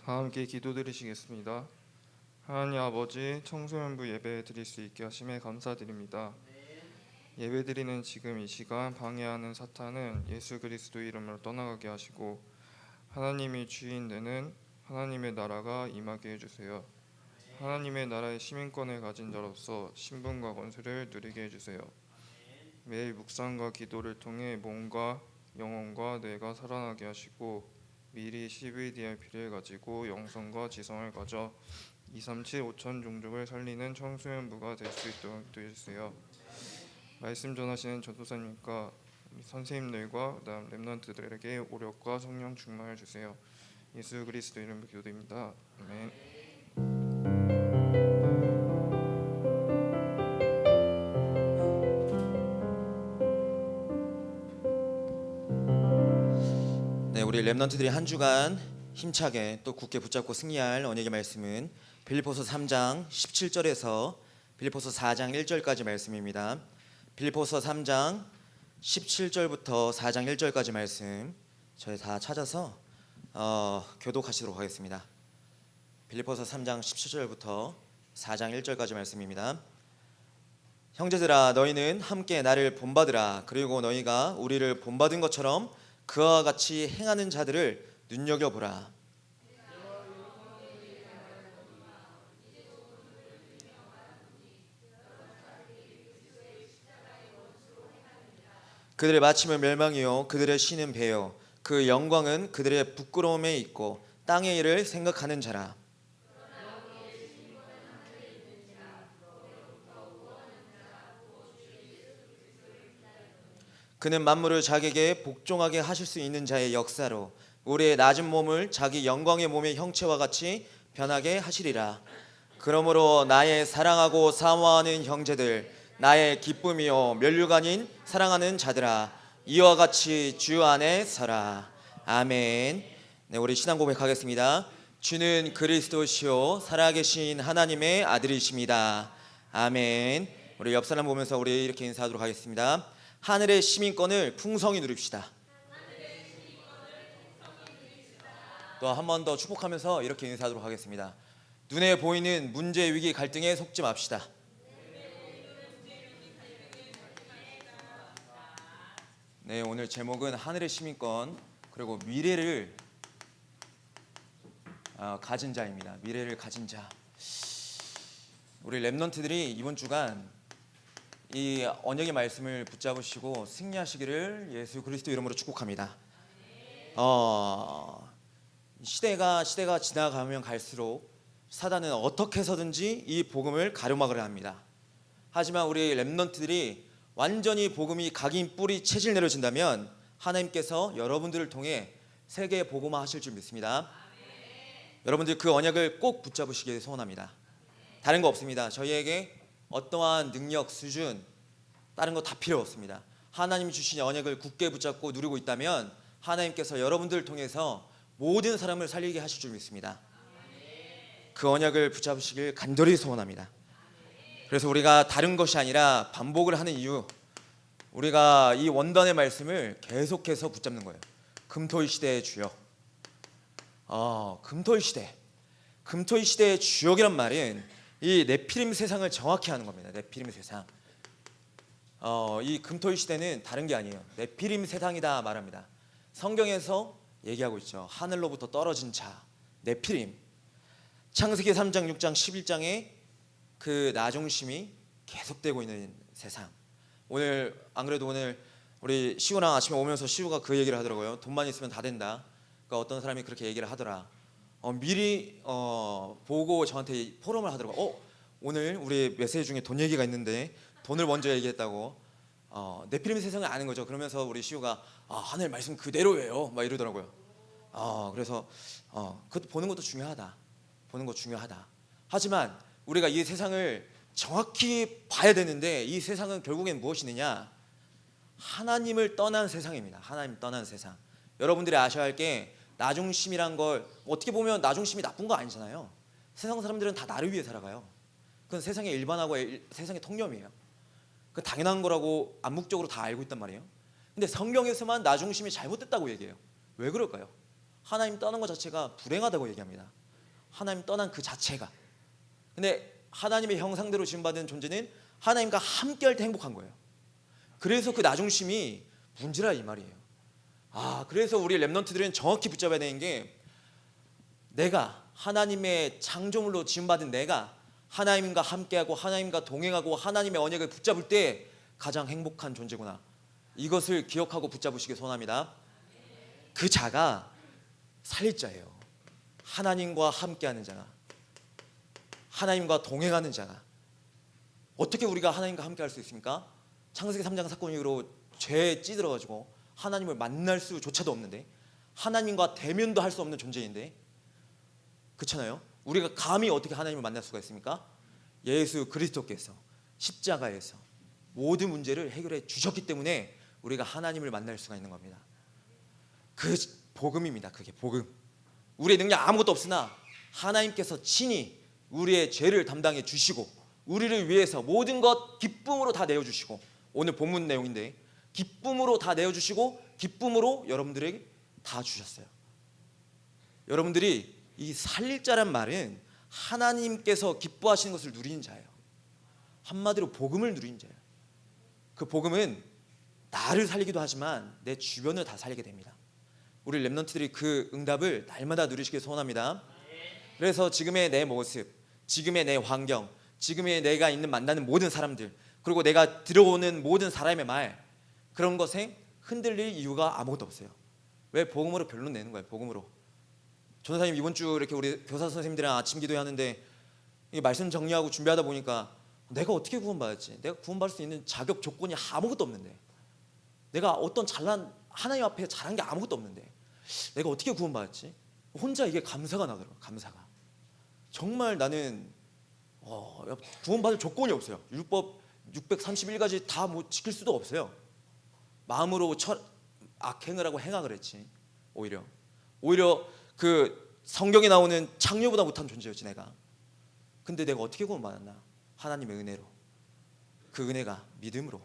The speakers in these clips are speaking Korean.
다 함께 기도드리시겠습니다. 하나님 아버지, 청소년부 예배 드릴 수 있게 하심에 감사드립니다. 예배드리는 지금 이 시간 방해하는 사탄은 예수 그리스도 이름으로 떠나가게 하시고 하나님이 주인 되는 하나님의 나라가 임하게 해주세요. 하나님의 나라의 시민권을 가진 자로서 신분과 권세를 누리게 해주세요. 매일 묵상과 기도를 통해 몸과 영혼과 뇌가 살아나게 하시고 미리 CVDIP를 가지고 영성과 지성을 가져 237 5천 종족을 살리는 청소년부가 될 수 있도록 도와주세요. 말씀 전하시는 전도사님과 선생님들과 그다음 렘넌트들에게 오력과 성령 충만을 주세요. 예수 그리스도 이름으로 기도드립니다. 아멘. 네, 우리 렘넌트들이 한 주간 힘차게 또 굳게 붙잡고 승리할 언약의 말씀은 빌립보서 3장 17절에서 빌립보서 4장 1절까지 말씀입니다. 빌립보서 3장 17절부터 4장 1절까지 말씀 저희 다 찾아서 교독하시도록 하겠습니다. 빌립보서 3장 17절부터 4장 1절까지 말씀입니다. 형제들아, 너희는 함께 나를 본받으라. 그리고 너희가 우리를 본받은 것처럼 그와 같이 행하는 자들을 눈여겨보라. 그들의 마침은 멸망이요 그들의 신은 배요 그 영광은 그들의 부끄러움에 있고 땅의 일을 생각하는 자라. 그는 만물을 자기에게 복종하게 하실 수 있는 자의 역사로 우리의 낮은 몸을 자기 영광의 몸의 형체와 같이 변하게 하시리라. 그러므로 나의 사랑하고 사모하는 형제들, 나의 기쁨이요 면류관인 사랑하는 자들아, 이와 같이 주 안에 서라. 아멘. 네, 우리 신앙 고백하겠습니다. 주는 그리스도시요 살아계신 하나님의 아들이십니다. 아멘. 우리 옆 사람 보면서 우리 이렇게 인사하도록 하겠습니다. 하늘의 시민권을 풍성히 누립시다. 또 한 번 더 축복하면서 이렇게 인사하도록 하겠습니다. 눈에 보이는 문제, 위기, 갈등에 속지 맙시다. 네, 오늘 제목은 하늘의 시민권 그리고 미래를 가진 자입니다. 미래를 가진 자. 우리 렘넌트들이 이번 주간 이 언약의 말씀을 붙잡으시고 승리하시기를 예수 그리스도 이름으로 축복합니다. 시대가 지나가면 갈수록 사단은 어떻게 해서든지 이 복음을 가로막으려 합니다. 하지만 우리 렘넌트들이 완전히 복음이 각인 뿌리 체질 내려진다면 하나님께서 여러분들을 통해 세계 복음화 하실 줄 믿습니다. 여러분들 그 언약을 꼭 붙잡으시길 소원합니다. 다른 거 없습니다. 저희에게 어떠한 능력, 수준, 다른 거 다 필요 없습니다. 하나님이 주신 언약을 굳게 붙잡고 누리고 있다면 하나님께서 여러분들을 통해서 모든 사람을 살리게 하실 줄 믿습니다. 그 언약을 붙잡으시길 간절히 소원합니다. 그래서 우리가 다른 것이 아니라 반복을 하는 이유, 우리가 이 원단의 말씀을 계속해서 붙잡는 거예요. 금토일 시대의 주역. 금토일 시대의 주역이란 말은 이 네피림 세상을 정확히 하는 겁니다. 네피림 세상. 이 금토일 시대는 다른 게 아니에요. 네피림 세상이다 말합니다. 성경에서 얘기하고 있죠. 하늘로부터 떨어진 자, 네피림. 창세기 3장, 6장, 11장에 그 나중심이 계속되고 있는 세상. 안 그래도 오늘 우리 시우랑 아침에 오면서 시우가 그 얘기를 하더라고요. 돈만 있으면 다 된다. 그러니까 어떤 사람이 그렇게 얘기를 하더라. 미리 보고 저한테 포럼을 하더라고요. 오늘 우리 메시지 중에 돈 얘기가 있는데 돈을 먼저 얘기했다고. 네피림 세상을 아는 거죠. 그러면서 우리 시우가 하늘 말씀 그대로예요 막 이러더라고요. 그래서 그것도 보는 것도 중요하다. 보는 거 중요하다. 하지만 우리가 이 세상을 정확히 봐야 되는데 이 세상은 결국엔 무엇이느냐? 하나님을 떠난 세상입니다. 하나님 떠난 세상. 여러분들이 아셔야 할 게 나중심이란 걸 어떻게 보면 나중심이 나쁜 거 아니잖아요. 세상 사람들은 다 나를 위해 살아가요. 그건 세상의 일반하고 세상의 통념이에요. 그 당연한 거라고 암묵적으로 다 알고 있단 말이에요. 근데 성경에서만 나중심이 잘못됐다고 얘기해요. 왜 그럴까요? 하나님 떠난 것 자체가 불행하다고 얘기합니다. 하나님 떠난 그 자체가. 근데 하나님의 형상대로 지음받은 존재는 하나님과 함께할 때 행복한 거예요. 그래서 그 나중심이 문제라 이 말이에요. 그래서 우리 렘넌트들은 정확히 붙잡아야 되는 게, 내가 하나님의 창조물로 지음받은 내가 하나님과 함께하고 하나님과 동행하고 하나님의 언약을 붙잡을 때 가장 행복한 존재구나. 이것을 기억하고 붙잡으시길 소원합니다. 그 자가 살릴 자예요. 하나님과 함께하는 자가, 하나님과 동행하는 자가. 어떻게 우리가 하나님과 함께할 수 있습니까? 창세기 3장 사건 이후로 죄에 찌들어가지고 하나님을 만날 수조차도 없는데, 하나님과 대면도 할 수 없는 존재인데, 그렇잖아요. 우리가 감히 어떻게 하나님을 만날 수가 있습니까? 예수 그리스도께서 십자가에서 모든 문제를 해결해 주셨기 때문에 우리가 하나님을 만날 수가 있는 겁니다. 그 복음입니다. 그게 복음. 우리의 능력 아무것도 없으나 하나님께서 친히 우리의 죄를 담당해 주시고 우리를 위해서 모든 것 기쁨으로 다 내어주시고, 오늘 본문 내용인데 기쁨으로 다 내어주시고 기쁨으로 여러분들에게 다 주셨어요. 여러분들이 이 살릴 자란 말은 하나님께서 기뻐하시는 것을 누리는 자예요. 한마디로 복음을 누리는 자예요. 그 복음은 나를 살리기도 하지만 내 주변을 다 살리게 됩니다. 우리 렘넌트들이 그 응답을 날마다 누리시길 소원합니다. 그래서 지금의 내 모습, 지금의 내 환경, 지금의 내가 있는 만나는 모든 사람들, 그리고 내가 들어오는 모든 사람의 말, 그런 것에 흔들릴 이유가 아무것도 없어요. 왜? 복음으로 결론 내는 거예요. 복음으로. 전도사님 이번 주 이렇게 우리 교사 선생님들이랑 아침 기도하는데 이 말씀 정리하고 준비하다 보니까 내가 어떻게 구원받았지? 내가 구원받을 수 있는 자격 조건이 아무것도 없는데, 내가 어떤 잘난 하나님 앞에 잘한 게 아무것도 없는데 내가 어떻게 구원받았지? 혼자 이게 감사가 나더라고요. 감사가. 정말 나는 구원받을 조건이 없어요. 율법 631가지 다 뭐 지킬 수도 없어요. 마음으로 악행을 하고 행악을 했지. 오히려 그 성경에 나오는 창녀보다 못한 존재였지 내가. 근데 내가 어떻게 구원받았나? 하나님의 은혜로. 그 은혜가 믿음으로.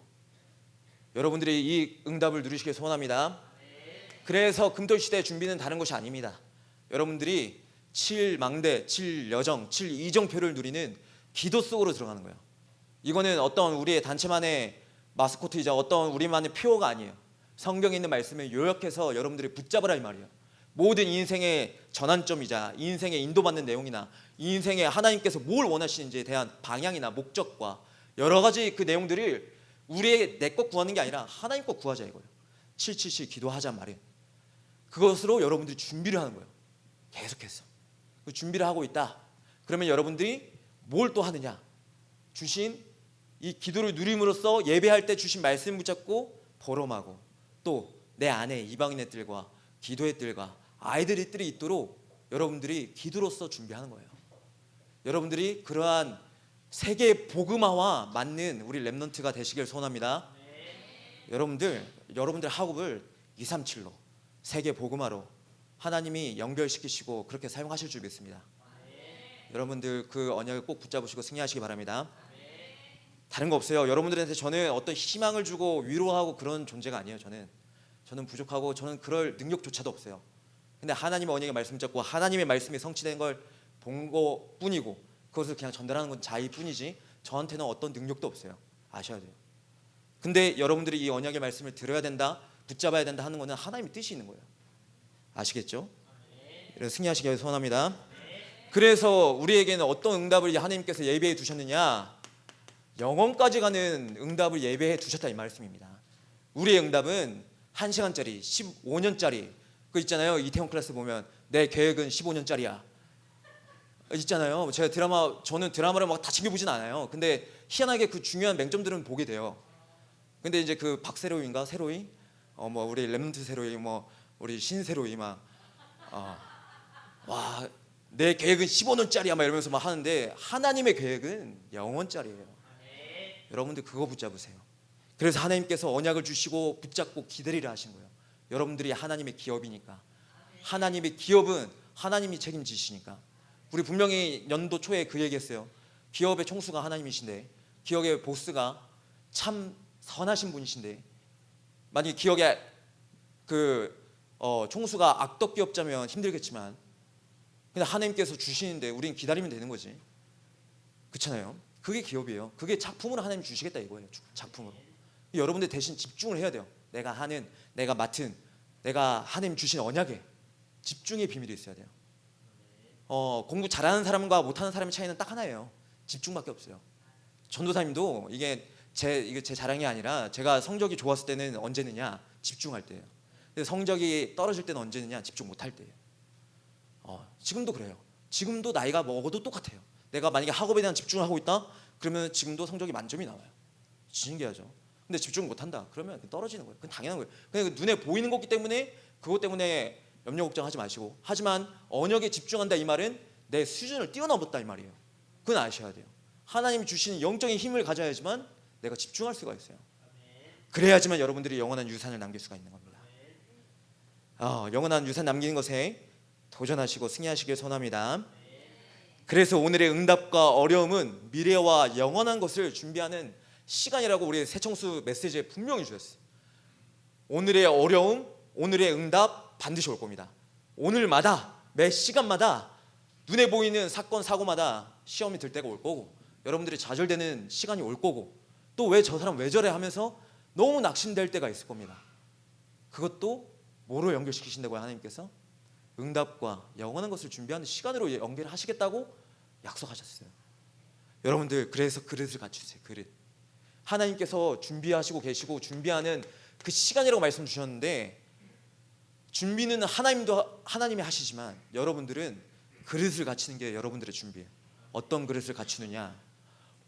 여러분들이 이 응답을 누리시길 소원합니다. 그래서 금토일 시대의 준비는 다른 것이 아닙니다. 여러분들이 7망대, 7여정, 7이정표를 누리는 기도 속으로 들어가는 거예요. 이거는 어떤 우리의 단체만의 마스코트이자 어떤 우리만의 표어가 아니에요. 성경에 있는 말씀을 요약해서 여러분들이 붙잡으라 이 말이에요. 모든 인생의 전환점이자 인생의 인도받는 내용이나 인생에 하나님께서 뭘 원하시는지에 대한 방향이나 목적과 여러 가지 그 내용들을 우리의 내 것 구하는 게 아니라 하나님 것 구하자 이거예요. 777 기도하자 말이에요. 그것으로 여러분들이 준비를 하는 거예요. 계속해서 그 준비를 하고 있다. 그러면 여러분들이 뭘 또 하느냐? 주신 이 기도를 누림으로써 예배할 때 주신 말씀 붙잡고 보름하고, 또 내 안에 이방인의 뜰과 기도의 뜰과 아이들의 뜰이 있도록 여러분들이 기도로서 준비하는 거예요. 여러분들이 그러한 세계 복음화와 맞는 우리 렘넌트가 되시길 소원합니다. 여러분들 학업을 237로 세계 복음화로 하나님이 연결시키시고 그렇게 사용하실 줄 믿습니다. 여러분들 그 언약을 꼭 붙잡으시고 승리하시기 바랍니다. 다른 거 없어요. 여러분들한테 저는 어떤 희망을 주고 위로하고 그런 존재가 아니에요. 저는 부족하고 저는 그럴 능력조차도 없어요. 근데 하나님의 언약의 말씀 잡고 하나님의 말씀이 성취된 걸 본 것뿐이고 그것을 그냥 전달하는 건 자의뿐이지 저한테는 어떤 능력도 없어요. 아셔야 돼요. 근데 여러분들이 이 언약의 말씀을 들어야 된다, 붙잡아야 된다 하는 거는 하나님의 뜻이 있는 거예요. 아시겠죠? 그래서 승리하시길 소원합니다. 그래서 우리에게는 어떤 응답을 하나님께서 예배해 두셨느냐? 영원까지 가는 응답을 예배해 두셨다 이 말씀입니다. 우리의 응답은 1시간짜리 15년짜리 그 있잖아요. 이태원 클래스 보면 내 계획은 15년짜리야 있잖아요. 저는 드라마를 막 다 챙겨보진 않아요. 근데 희한하게 그 중요한 맹점들은 보게 돼요. 근데 이제 그 박세로이인가 세로이 뭐 우리 렘넌트 세로이 뭐 우리 신세로이 막 와 내 계획은 15년짜리야 막 이러면서 막 하는데 하나님의 계획은 영원짜리예요. 여러분들 그거 붙잡으세요. 그래서 하나님께서 언약을 주시고 붙잡고 기다리라 하신 거예요. 여러분들이 하나님의 기업이니까. 하나님의 기업은 하나님이 책임지시니까. 우리 분명히 연도 초에 그 얘기했어요. 기업의 총수가 하나님이신데, 기업의 보스가 참 선하신 분이신데, 만약에 기업의 총수가 악덕 기업자면 힘들겠지만 근데 하나님께서 주시는데 우린 기다리면 되는 거지. 그렇잖아요. 그게 기업이에요. 그게 작품으로 하나님 주시겠다 이거예요. 작품으로. 여러분들 대신 집중을 해야 돼요. 내가 하는, 내가 맡은, 내가 하나님 주신 언약에 집중의 비밀이 있어야 돼요. 공부 잘하는 사람과 못하는 사람의 차이는 딱 하나예요. 집중밖에 없어요. 전도사님도 이게 제 자랑이 아니라 제가 성적이 좋았을 때는 언제느냐? 집중할 때예요. 근데 성적이 떨어질 때는 언제느냐? 집중 못할 때예요. 지금도 그래요. 지금도 나이가 먹어도 똑같아요. 내가 만약에 학업에 대한 집중을 하고 있다? 그러면 지금도 성적이 만점이 나와요. 신기하죠. 근데 집중 못한다? 그러면 떨어지는 거예요. 그건 당연한 거예요. 그냥 눈에 보이는 거기 때문에 그것 때문에 염려 걱정하지 마시고, 하지만 언약에 집중한다 이 말은 내 수준을 뛰어넘었다 이 말이에요. 그건 아셔야 돼요. 하나님이 주시는 영적인 힘을 가져야지만 내가 집중할 수가 있어요. 그래야지만 여러분들이 영원한 유산을 남길 수가 있는 겁니다. 영원한 유산 남기는 것에 도전하시고 승리하시길 소원합니다. 그래서 오늘의 응답과 어려움은 미래와 영원한 것을 준비하는 시간이라고 우리 새청수 메시지에 분명히 주셨어요. 오늘의 어려움, 오늘의 응답 반드시 올 겁니다. 오늘마다, 매 시간마다 눈에 보이는 사건, 사고마다 시험이 들 때가 올 거고, 여러분들이 좌절되는 시간이 올 거고, 또 왜 저 사람 왜 저래 하면서 너무 낙심될 때가 있을 겁니다. 그것도 뭐로 연결시키신다고요? 하나님께서 응답과 영원한 것을 준비하는 시간으로 연결하시겠다고 약속하셨어요. 여러분들 그래서 그릇을 갖추세요. 그릇. 하나님께서 준비하시고 계시고 준비하는 그 시간이라고 말씀 주셨는데, 준비는 하나님이 하시지만 여러분들은 그릇을 갖추는 게 여러분들의 준비예요. 어떤 그릇을 갖추느냐?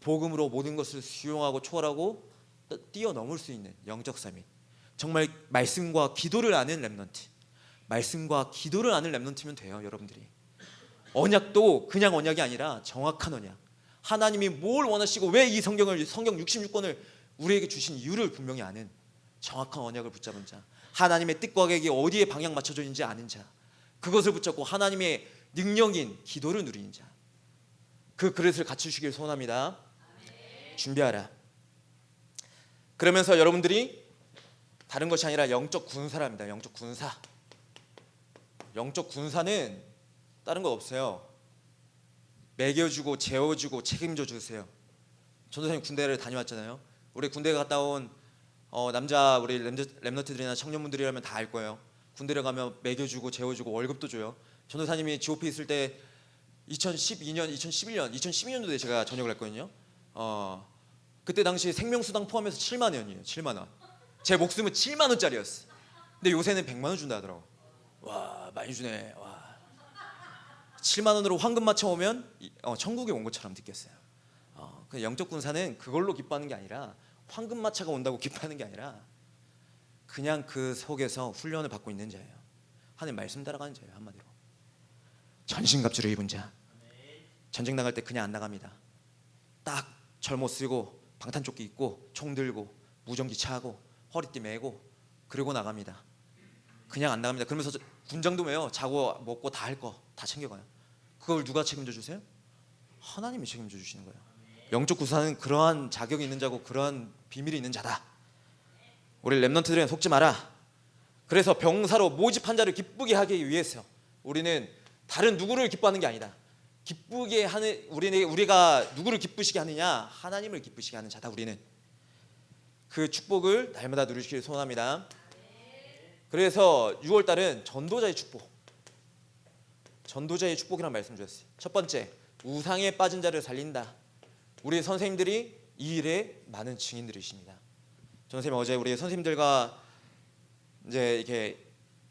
복음으로 모든 것을 수용하고 초월하고 뛰어넘을 수 있는 영적 서밋. 정말 말씀과 기도를 아는 렘넌트. 말씀과 기도를 아는 렘넌트면 돼요. 여러분들이. 언약도 그냥 언약이 아니라 정확한 언약. 하나님이 뭘 원하시고 왜 이 성경 66권을 우리에게 주신 이유를 분명히 아는 정확한 언약을 붙잡은 자. 하나님의 뜻과 계획이 어디에 방향 맞춰져 있는지 아는 자. 그것을 붙잡고 하나님의 능력인 기도를 누리는 자. 그 그릇을 갖추시길 소원합니다. 준비하라. 그러면서 여러분들이 다른 것이 아니라 영적 군사랍니다. 영적 군사. 영적 군사는 다른 거 없어요. 먹여주고 재워주고 책임져 주세요. 전도사님 군대를 다녀왔잖아요. 우리 군대 갔다 온 남자 우리 렘넌트들이나 청년분들이라면 다 알 거예요. 군대를 가면 먹여주고 재워주고 월급도 줘요. 전도사님이 GOP 있을 때 2012년도에 제가 전역을 했거든요. 그때 당시 생명수당 포함해서 7만 원이에요. 7만 원. 제 목숨은 7만 원짜리였어. 근데 요새는 100만 원 준다 하더라고. 와, 많이 주네. 와. 7만 원으로 황금 맞춰 오면 천국에 온 것처럼 느꼈어요. 그 영적 군사는 그걸로 기뻐하는 게 아니라, 황금 마차가 온다고 기뻐하는 게 아니라 그냥 그 속에서 훈련을 받고 있는 자예요. 하나님 말씀 따라가는 자예요. 한마디로 전신갑주를 입은 자. 전쟁 나갈 때 그냥 안 나갑니다. 딱 절못 쓰고 방탄조끼 입고 총 들고 무전기 차고 허리띠 메고 그러고 나갑니다. 그냥 안 나갑니다. 그러면서 군장도 메요. 자고 먹고 다 할 거 다 챙겨가요. 그걸 누가 책임져 주세요? 하나님이 책임져 주시는 거예요. 영적 구사는 그러한 자격이 있는 자고 그러한 비밀이 있는 자다. 우리 렘넌트들은 속지 마라. 그래서 병사로 모집한 자를 기쁘게 하기 위해서 우리는 다른 누구를 기뻐하는 게 아니다. 기쁘게 하는 우리가 누구를 기쁘시게 하느냐? 하나님을 기쁘시게 하는 자다. 우리는 그 축복을 날마다 누리시길 소원합니다. 그래서 6월 달은 전도자의 축복. 전도자의 축복이라는 말씀 주셨어요. 첫 번째, 우상에 빠진 자를 살린다. 우리 선생님들이 이 일에 많은 증인들이십니다. 선생님 어제 우리 선생님들과 이제 이렇게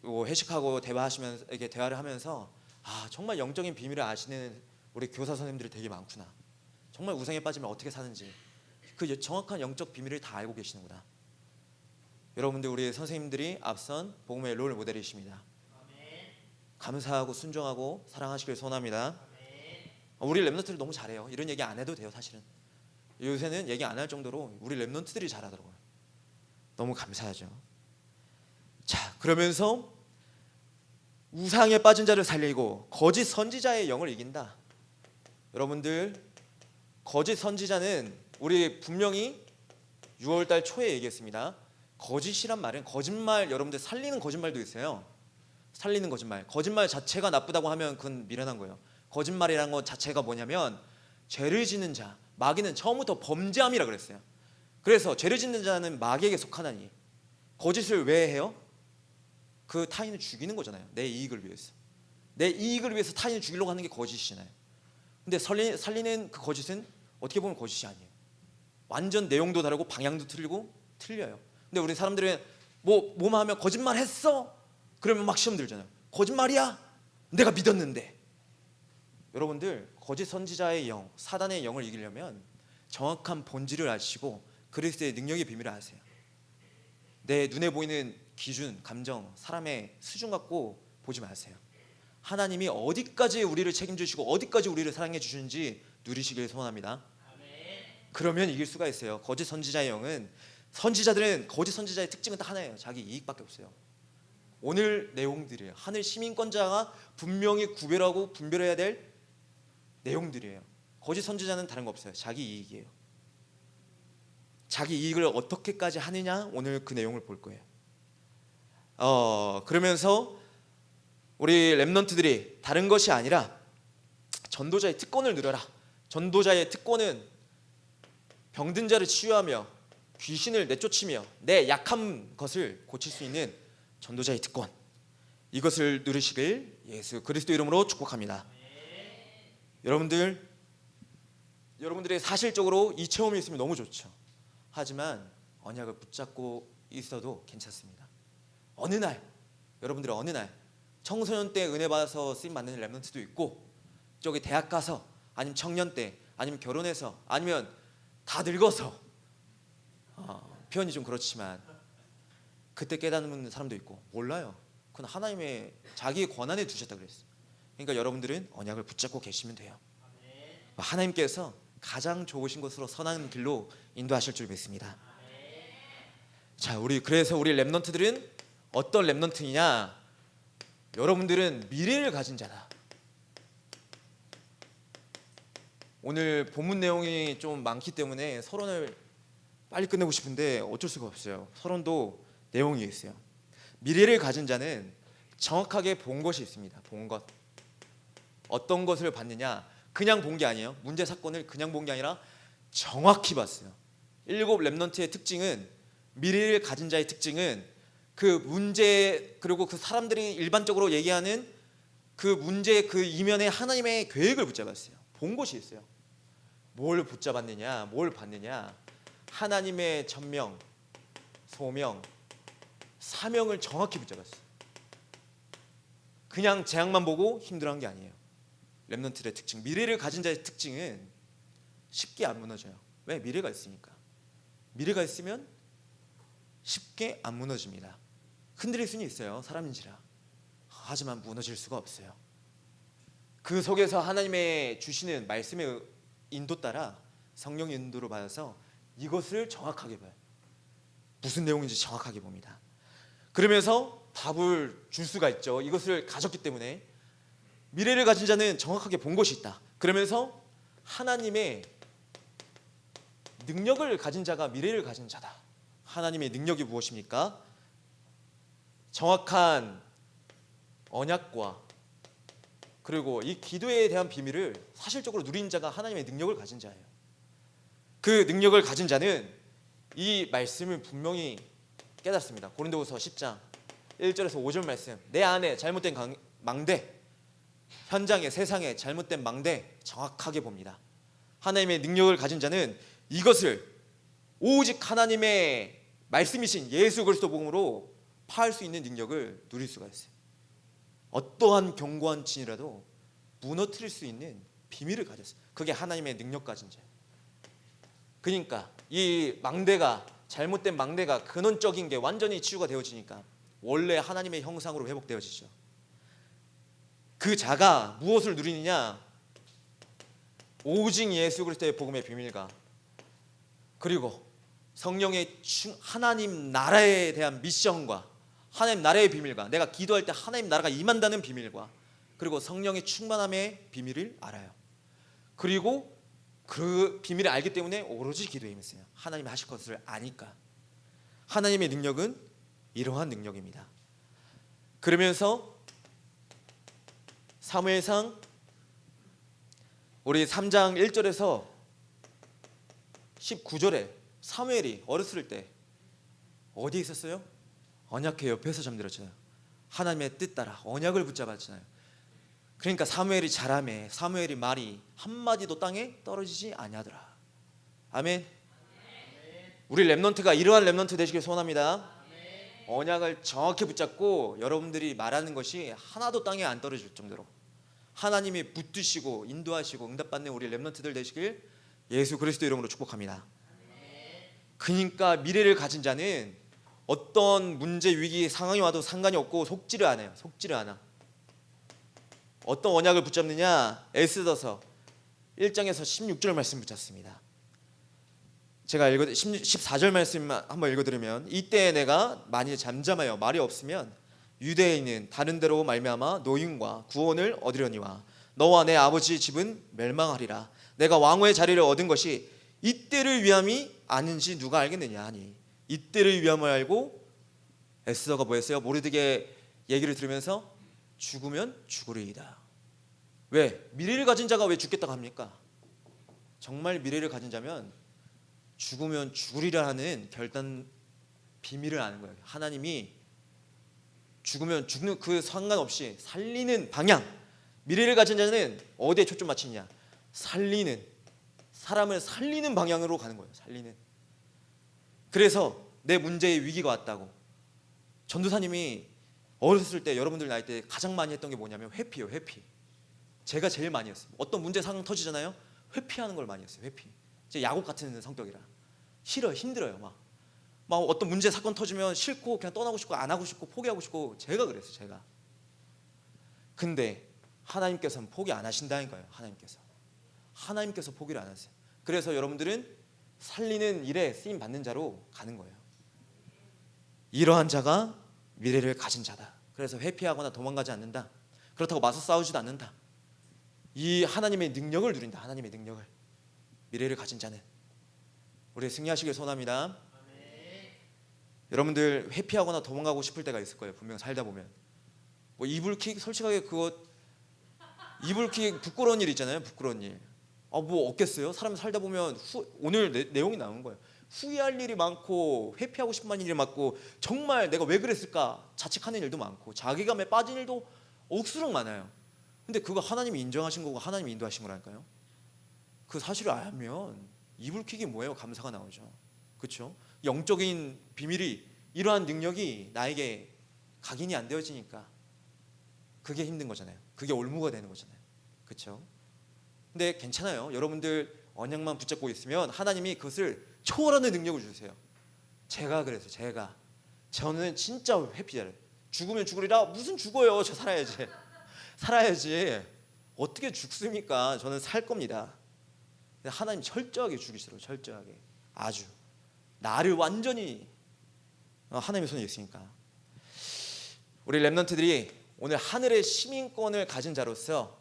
회식하고 대화하시면서 이렇게 대화를 하면서 정말 영적인 비밀을 아시는 우리 교사 선생님들이 되게 많구나. 정말 우상에 빠지면 어떻게 사는지 그 정확한 영적 비밀을 다 알고 계시는구나. 여러분들 우리 선생님들이 앞선 복음의 롤 모델이십니다. 감사하고 순종하고 사랑하시길 소원합니다. 우리 렘넌트들 너무 잘해요. 이런 얘기 안 해도 돼요. 사실은 요새는 얘기 안 할 정도로 우리 렘넌트들이 잘하더라고요. 너무 감사하죠. 자, 그러면서 우상에 빠진 자를 살리고 거짓 선지자의 영을 이긴다. 여러분들 거짓 선지자는 우리 분명히 6월달 초에 얘기했습니다. 거짓이란 말은 거짓말, 여러분들 살리는 거짓말도 있어요. 살리는 거짓말. 거짓말 자체가 나쁘다고 하면 그건 미련한 거예요. 거짓말이라는 것 자체가 뭐냐면 죄를 짓는 자, 마귀는 처음부터 범죄함이라 그랬어요. 그래서 죄를 짓는 자는 마귀에게 속하나니 거짓을 왜 해요? 그 타인을 죽이는 거잖아요. 내 이익을 위해서. 내 이익을 위해서 타인을 죽이려고 하는 게 거짓이잖아요. 근데 살리는 그 거짓은 어떻게 보면 거짓이 아니에요. 완전 내용도 다르고 방향도 틀려요. 근데 우리 사람들은 뭐만 하면 거짓말 했어? 그러면 막 시험 들잖아요. 거짓말이야? 내가 믿었는데. 여러분들 거짓 선지자의 영, 사단의 영을 이기려면 정확한 본질을 아시고 그리스도의 능력의 비밀을 아세요. 내 눈에 보이는 기준, 감정, 사람의 수준 갖고 보지 마세요. 하나님이 어디까지 우리를 책임지시고 어디까지 우리를 사랑해 주시는지 누리시길 소원합니다. 그러면 이길 수가 있어요. 거짓 선지자의 영은 선지자들은 거짓 선지자의 특징은 딱 하나예요. 자기 이익밖에 없어요. 오늘 내용들이에요. 하늘 시민권자가 분명히 구별하고 분별해야 될 내용들이에요. 거짓 선지자는 다른 거 없어요. 자기 이익이에요. 자기 이익을 어떻게까지 하느냐, 오늘 그 내용을 볼 거예요. 그러면서 우리 렘넌트들이 다른 것이 아니라 전도자의 특권을 누려라. 전도자의 특권은 병든 자를 치유하며 귀신을 내쫓으며 내 약한 것을 고칠 수 있는 전도자의 특권, 이것을 누리시길 예수 그리스도 이름으로 축복합니다. 여러분들이 사실적으로 이 체험이 있으면 너무 좋죠. 하지만 언약을 붙잡고 있어도 괜찮습니다. 여러분들이 어느 날 청소년 때 은혜 받아서 쓰임 받는 렘넌트도 있고, 저기 대학 가서, 아니면 청년 때, 아니면 결혼해서, 아니면 다 늙어서, 표현이 좀 그렇지만 그때 깨닫는 사람도 있고, 몰라요. 그건 하나님의 자기의 권한에 두셨다 그랬어요. 그러니까 여러분들은 언약을 붙잡고 계시면 돼요. 하나님께서 가장 좋으신 것으로 선한 길로 인도하실 줄 믿습니다. 자, 그래서 우리 렘넌트들은 어떤 렘넌트이냐? 여러분들은 미래를 가진 자다. 오늘 본문 내용이 좀 많기 때문에 서론을 빨리 끝내고 싶은데 어쩔 수가 없어요. 서론도 내용이 있어요. 미래를 가진 자는 정확하게 본 것이 있습니다. 본 것. 어떤 것을 봤느냐? 그냥 본 게 아니에요. 문제 사건을 그냥 본 게 아니라 정확히 봤어요. 7 렘넌트의 특징은, 미래를 가진 자의 특징은 그 문제, 그리고 그 사람들이 일반적으로 얘기하는 그 문제 그 이면에 하나님의 계획을 붙잡았어요. 본 것이 있어요. 뭘 붙잡았느냐, 뭘 봤느냐? 하나님의 전명, 소명, 사명을 정확히 붙잡았어요. 그냥 재앙만 보고 힘들어한 게 아니에요. 렘넌트의 특징, 미래를 가진 자의 특징은 쉽게 안 무너져요. 왜? 미래가 있으니까. 미래가 있으면 쉽게 안 무너집니다. 흔들릴 수는 있어요. 사람인지라. 하지만 무너질 수가 없어요. 그 속에서 하나님의 주시는 말씀의 인도 따라, 성령의 인도를 받아서 이것을 정확하게 봐요. 무슨 내용인지 정확하게 봅니다. 그러면서 답을 줄 수가 있죠. 이것을 가졌기 때문에. 미래를 가진 자는 정확하게 본 것이 있다. 그러면서 하나님의 능력을 가진 자가 미래를 가진 자다. 하나님의 능력이 무엇입니까? 정확한 언약과 그리고 이 기도에 대한 비밀을 사실적으로 누린 자가 하나님의 능력을 가진 자예요. 그 능력을 가진 자는 이 말씀을 분명히 깨닫습니다. 고린도후서 10장 1절에서 5절 말씀, 내 안에 잘못된 망대, 현장에 세상에 잘못된 망대 정확하게 봅니다. 하나님의 능력을 가진 자는 이것을 오직 하나님의 말씀이신 예수 그리스도 복음으로 파할 수 있는 능력을 누릴 수가 있어요. 어떠한 견고한 진이라도 무너뜨릴 수 있는 비밀을 가졌어요. 그게 하나님의 능력 가진 자예요. 그러니까 이 망대가, 잘못된 망대가 근원적인 게 완전히 치유가 되어지니까 원래 하나님의 형상으로 회복되어지죠. 그 자가 무엇을 누리느냐? 오직 예수 그리스도의 복음의 비밀과, 그리고 성령의 하나님 나라에 대한 미션과, 하나님 나라의 비밀과, 내가 기도할 때 하나님 나라가 임한다는 비밀과, 그리고 성령의 충만함의 비밀을 알아요. 그리고 그 비밀을 알기 때문에 오로지 기도에 임했어요. 하나님이 하실 것을 아니까. 하나님의 능력은 이러한 능력입니다. 그러면서 사무엘상 우리 3장 1절에서 19절에 사무엘이 어렸을 때 어디에 있었어요? 언약궤 옆에서 잠들었잖아요. 하나님의 뜻 따라 언약을 붙잡았잖아요. 그러니까 사무엘이 자라매 사무엘이 말이 한마디도 땅에 떨어지지 아니하더라. 아멘. 우리 렘넌트가 이러한 렘넌트 되시길 소원합니다. 언약을 정확히 붙잡고 여러분들이 말하는 것이 하나도 땅에 안 떨어질 정도로 하나님이 붙드시고 인도하시고 응답받는 우리 렘넌트들 되시길 예수 그리스도 이름으로 축복합니다. 그러니까 미래를 가진 자는 어떤 문제 위기 상황이 와도 상관이 없고 속지를 않아요. 속지를 않아. 어떤 언약을 붙잡느냐? 에스더서 1장에서 16절 말씀 붙잡습니다. 제가 14절 말씀 한번 읽어드리면 이때 내가 만일 잠잠하여 말이 없으면 유대에 있는 다른 데로 말미암아 노임과 구원을 얻으려니와 너와 내 아버지 집은 멸망하리라. 내가 왕후의 자리를 얻은 것이 이때를 위함이 아닌지 누가 알겠느냐 하니 이때를 위함을 알고 에스더가 뭐했어요? 모르드게 얘기를 들으면서 죽으면 죽으리이다. 왜? 미래를 가진 자가 왜 죽겠다고 합니까? 정말 미래를 가진 자면 죽으면 죽으리라 하는 결단 비밀을 아는 거예요. 하나님이 죽으면 죽는 그 상관없이 살리는 방향. 미래를 가진 자는 어디에 초점 맞추느냐? 살리는, 사람을 살리는 방향으로 가는 거예요. 살리는. 그래서 내 문제에 위기가 왔다고 전도사님이 어렸을 때 여러분들 나이 때 가장 많이 했던 게 뭐냐면 회피요. 회피. 제가 제일 많이 했어요. 어떤 문제 상황 터지잖아요. 회피하는 걸 많이 했어요. 회피. 제 야곱 같은 성격이라 싫어요. 힘들어요. 막 어떤 문제 사건 터지면 싫고 그냥 떠나고 싶고 안 하고 싶고 포기하고 싶고 제가 그랬어요. 제가. 근데 하나님께서는 포기 안 하신다니까요. 하나님께서 포기를 안 하세요. 그래서 여러분들은 살리는 일에 쓰임 받는 자로 가는 거예요. 이러한 자가 미래를 가진 자다. 그래서 회피하거나 도망가지 않는다. 그렇다고 맞서 싸우지도 않는다. 이 하나님의 능력을 누린다. 하나님의 능력을. 미래를 가진 자는 우리 승리하시길 소원합니다. 여러분들 회피하거나 도망가고 싶을 때가 있을 거예요. 분명 살다 보면 뭐 이불킥 솔직하게 그거 이불킥 부끄러운 일 있잖아요. 부끄러운 일. 뭐 없겠어요? 사람 살다 보면 오늘 내용이 나온 거예요. 후회할 일이 많고 회피하고 싶은 일이 많고 정말 내가 왜 그랬을까 자책하는 일도 많고 자괴감에 빠진 일도 억수로 많아요. 근데 그거 하나님이 인정하신 거고 하나님이 인도하신 거라니까요. 그 사실을 알면 이불킥이 뭐예요? 감사가 나오죠. 그렇죠? 영적인 비밀이 이러한 능력이 나에게 각인이 안 되어지니까 그게 힘든 거잖아요. 그게 올무가 되는 거잖아요. 그렇죠? 근데 괜찮아요. 여러분들 언약만 붙잡고 있으면 하나님이 그것을 초월하는 능력을 주세요. 제가 그래서 저는 진짜 회피자를 죽으면 죽으리라. 무슨 죽어요? 저 살아야지. 어떻게 죽습니까? 저는 살 겁니다. 근데 하나님 철저하게 죽이시더라고요. 철저하게. 아주 나를 완전히 하나님의 손에 있으니까. 우리 렘넌트들이 오늘 하늘의 시민권을 가진 자로서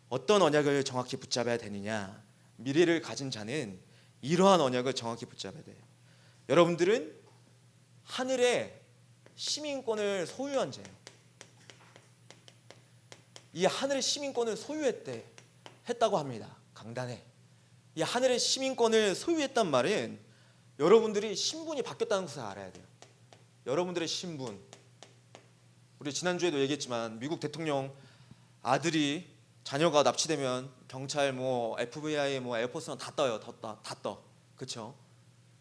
어떤 언약을 정확히 붙잡아야 되느냐. 미래를 가진 자는 이러한 언약을 정확히 붙잡아야 돼요. 여러분들은 하늘의 시민권을 소유한 자예요. 이 하늘의 시민권을 했다고 합니다. 강단에. 이 하늘의 시민권을 소유했단 말은 여러분들이 신분이 바뀌었다는 것을 알아야 돼요. 여러분들의 신분. 우리 지난주에도 얘기했지만 미국 대통령 아들이 자녀가 납치되면 경찰 FBI 에어포스는 다 떠요. 다 떠. 그렇죠?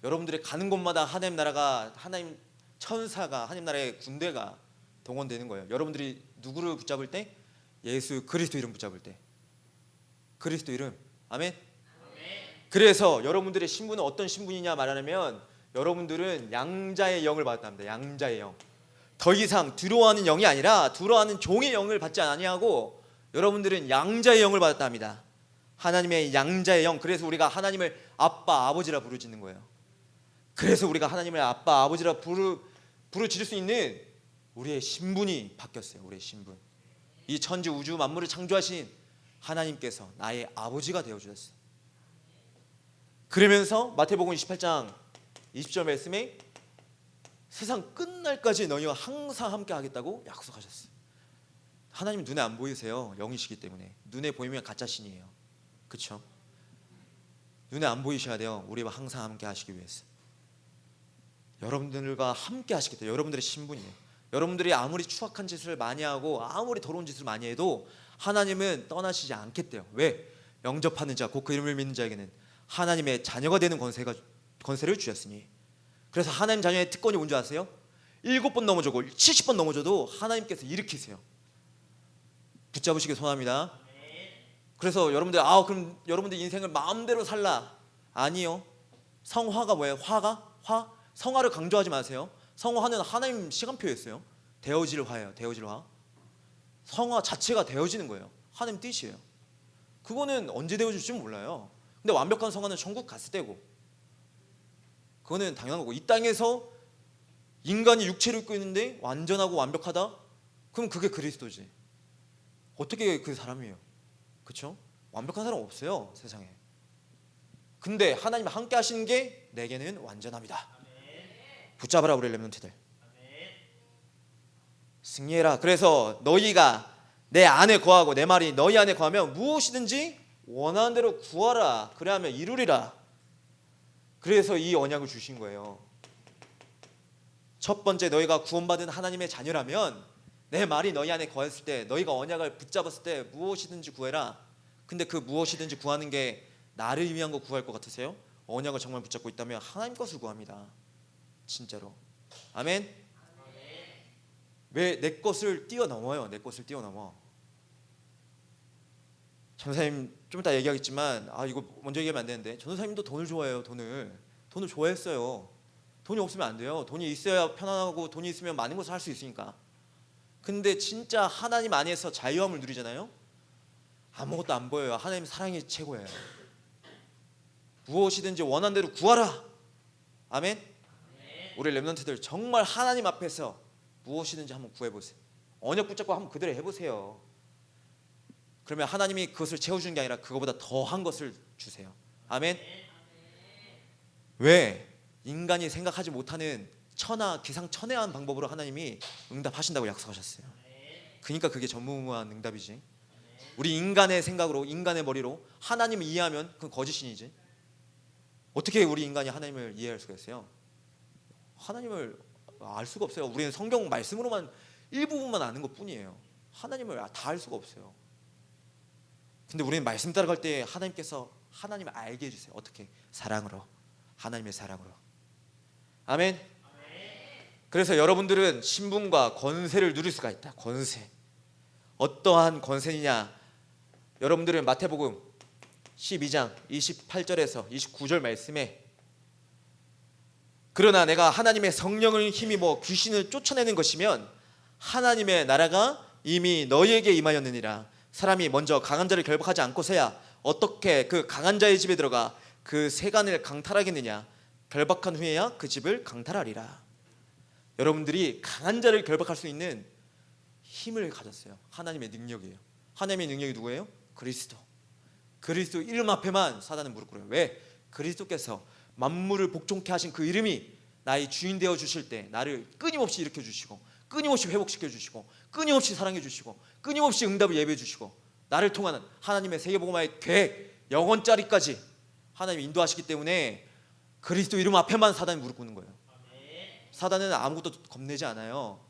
여러분들이 가는 곳마다 하나님 나라가 하나님 천사가 하나님 나라의 군대가 동원되는 거예요. 여러분들이 누구를 붙잡을 때? 예수 그리스도 이름 붙잡을 때. 그리스도 이름. 아멘. 그래서 여러분들의 신분은 어떤 신분이냐 말하면 여러분들은 양자의 영을 받았답니다. 양자의 영. 더 이상 두려워하는 영이 아니라 두려워하는 종의 영을 받지 아니하고 여러분들은 양자의 영을 받았답니다. 하나님의 양자의 영. 그래서 우리가 하나님을 아빠, 아버지라 부르짖는 거예요. 그래서 우리가 하나님을 아빠, 아버지라 부르짖을 수 있는 우리의 신분이 바뀌었어요. 우리의 신분. 이 천지 우주 만물을 창조하신 하나님께서 나의 아버지가 되어주셨어요. 그러면서 마태복음 28장 20절 말씀에 세상 끝날까지 너희와 항상 함께 하겠다고 약속하셨어요. 하나님 눈에 안 보이세요. 영이시기 때문에. 눈에 보이면 가짜 신이에요. 그렇죠? 눈에 안 보이셔야 돼요. 우리와 항상 함께 하시기 위해서. 여러분들과 함께 하시겠다. 여러분들의 신분이에요. 여러분들이 아무리 추악한 짓을 많이 하고 아무리 더러운 짓을 많이 해도 하나님은 떠나시지 않겠대요. 왜? 영접하는 자, 곧 그 이름을 믿는 자에게는 하나님의 자녀가 되는 권세를 주셨으니. 그래서 하나님 자녀의 특권이 뭔지 아세요? 7번 넘어져도 70번 넘어져도 하나님께서 일으키세요. 붙잡으시길 소원합니다. 그래서 여러분들 그럼 여러분들 인생을 마음대로 살라. 아니요. 성화가 뭐예요? 화? 성화를 강조하지 마세요. 성화는 하나님 시간표였어요. 되어질 화예요. 되어질 화. 성화 자체가 되어지는 거예요. 하나님 뜻이에요. 그거는 언제 되어질지 몰라요. 근데 완벽한 성화는 천국 갔을 때고, 그거는 당연한 거고. 이 땅에서 인간이 육체를 입고 있는데 완전하고 완벽하다? 그럼 그게 그리스도지. 어떻게 그 사람이에요? 그렇죠? 완벽한 사람 없어요, 세상에. 근데 하나님 함께 하시는 게 내게는 완전합니다. 붙잡아라 우리 렘넌트들. 승리해라. 그래서 너희가 내 안에 거하고 내 말이 너희 안에 거하면 무엇이든지 원하는 대로 구하라. 그래야면 이루리라. 그래서 이 언약을 주신 거예요. 첫 번째, 너희가 구원받은 하나님의 자녀라면 내 말이 너희 안에 거했을 때, 너희가 언약을 붙잡았을 때 무엇이든지 구해라. 근데 그 무엇이든지 구하는 게 나를 위한 거 구할 것 같으세요? 언약을 정말 붙잡고 있다면 하나님 것을 구합니다. 진짜로. 아멘. 왜 내 것을 뛰어넘어요? 내 것을 뛰어넘어. 전사님 좀 이따 얘기하겠지만 이거 먼저 얘기하면 안 되는데, 전사님도 돈을 좋아해요. 돈을 좋아했어요. 돈이 없으면 안 돼요. 돈이 있어야 편안하고 돈이 있으면 많은 것을 할 수 있으니까. 근데 진짜 하나님 안에서 자유함을 누리잖아요. 아무것도 안 보여요. 하나님 사랑이 최고예요. 무엇이든지 원하는 대로 구하라. 아멘. 우리 렘넌트들 정말 하나님 앞에서 무엇이든지 한번 구해보세요. 언약 붙잡고 한번 그대로 해보세요. 그러면 하나님이 그것을 채워주는 게 아니라 그거보다 더한 것을 주세요. 아멘. 왜? 인간이 생각하지 못하는 기상천외한 방법으로 하나님이 응답하신다고 약속하셨어요. 그러니까 그게 전무후무한 응답이지. 우리 인간의 생각으로, 인간의 머리로 하나님을 이해하면 그건 거짓신이지. 어떻게 우리 인간이 하나님을 이해할 수가 있어요? 하나님을 알 수가 없어요. 우리는 성경 말씀으로만 일부분만 아는 것뿐이에요. 하나님을 다 알 수가 없어요. 근데 우리는 말씀 따라갈 때 하나님께서 하나님을 알게 해주세요. 어떻게? 사랑으로. 하나님의 사랑으로. 아멘. 그래서 여러분들은 신분과 권세를 누릴 수가 있다. 권세. 어떠한 권세냐? 여러분들은 마태복음 12장 28절에서 29절 말씀에, 그러나 내가 하나님의 성령을 힘입어 귀신을 쫓아내는 것이면 하나님의 나라가 이미 너희에게 임하였느니라. 사람이 먼저 강한 자를 결박하지 않고서야 어떻게 그 강한 자의 집에 들어가 그 세간을 강탈하겠느냐? 결박한 후에야 그 집을 강탈하리라. 여러분들이 강한 자를 결박할 수 있는 힘을 가졌어요. 하나님의 능력이에요. 하나님의 능력이 누구예요? 그리스도. 그리스도 이름 앞에만 사단은 무릎 꿇어요. 왜? 그리스도께서 만물을 복종케 하신 그 이름이 나의 주인 되어 주실 때 나를 끊임없이 일으켜 주시고, 끊임없이 회복시켜 주시고, 끊임없이 사랑해 주시고, 끊임없이 응답을 예배해 주시고, 나를 통하는 하나님의 세계복음화의 계획 영원짜리까지 하나님이 인도하시기 때문에 그리스도 이름 앞에만 사단이 무릎 꿇는 거예요. 사단은 아무것도 겁내지 않아요.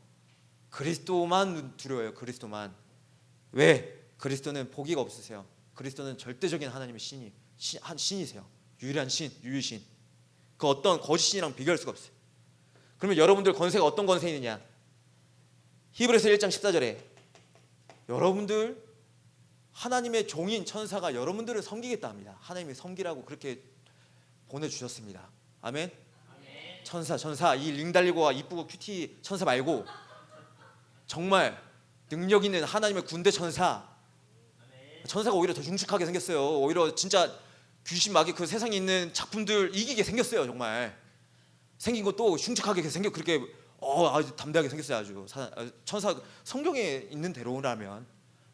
그리스도만 두려워요. 그리스도만. 왜? 그리스도는 포기가 없으세요. 그리스도는 절대적인 하나님의 신이세요. 유일한 신, 유일신. 그 어떤 거짓신이랑 비교할 수가 없어요. 그러면 여러분들 권세가 어떤 권세이느냐? 히브리서 1장 14절에 여러분들 하나님의 종인 천사가 여러분들을 섬기겠다 합니다. 하나님이 섬기라고 그렇게 보내주셨습니다. 아멘. 천사 이 링 달리고 이쁘고 큐티 천사 말고 정말 능력 있는 하나님의 군대 천사가 오히려 더 흉측하게 생겼어요. 오히려 진짜 귀신 마귀 그 세상에 있는 작품들 이기게 생겼어요. 정말 생긴 것도 흉측하게 생겨. 그렇게 아주 담대하게 생겼어요. 아주 천사 성경에 있는 대로라면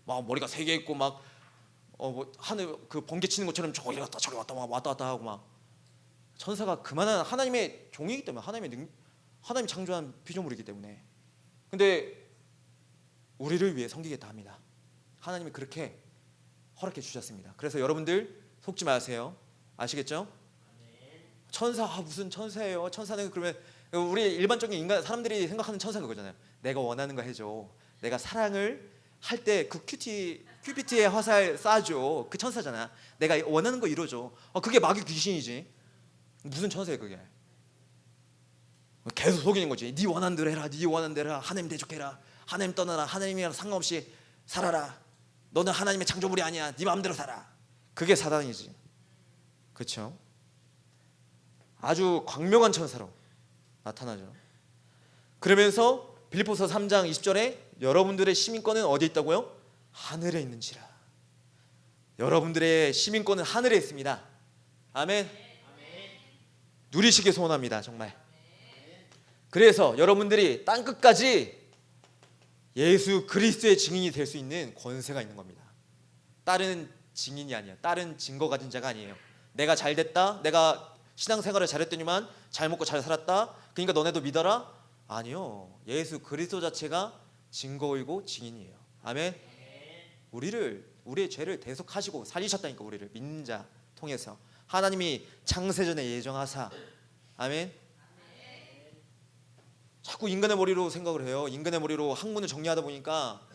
막 머리가 3개 있고 막 뭐 하늘 그 번개 치는 것처럼 저기 갔다 저기 왔다 막 왔다 갔다 하고 막. 천사가 그만한 하나님의 종이기 때문에 하나님이 창조한 피조물이기 때문에. 근데 우리를 위해 섬기겠다 합니다. 하나님이 그렇게 허락해 주셨습니다. 그래서 여러분들 속지 마세요. 아시겠죠? 천사, 무슨 천사예요? 천사는 그러면 우리 일반적인 인간 사람들이 생각하는 천사가 그거잖아요. 내가 원하는 거 해줘. 내가 사랑을 할 때 그 큐피트의 화살 쏴줘. 그 천사잖아. 내가 원하는 거 이루어줘. 그게 마귀 귀신이지. 무슨 천사예요 그게? 계속 속이는 거지. 네 원하는 대로 해라. 네 원하는 대로 해라. 하나님 대적해라. 하나님 떠나라. 하나님이랑 상관없이 살아라. 너는 하나님의 창조물이 아니야. 네 마음대로 살아. 그게 사단이지. 그렇죠? 아주 광명한 천사로 나타나죠. 그러면서 빌립보서 3장 20절에 여러분들의 시민권은 어디에 있다고요? 하늘에 있는지라. 여러분들의 시민권은 하늘에 있습니다. 아멘. 누리시길 소원합니다. 정말. 그래서 여러분들이 땅끝까지 예수 그리스도의 증인이 될 수 있는 권세가 있는 겁니다. 다른 증인이 아니에요. 다른 증거 가진 자가 아니에요. 내가 잘 됐다. 내가 신앙생활을 잘했더니만 잘 먹고 잘 살았다. 그러니까 너네도 믿어라. 아니요. 예수 그리스도 자체가 증거이고 증인이에요. 아멘. 우리의 죄를 대속하시고 살리셨다니까. 우리를 믿는 자 통해서 하나님이 창세전에 예정하사. 아멘. 자꾸 인간의 머리로 생각을 해요. 인간의 머리로 학문을 정리하다 보니까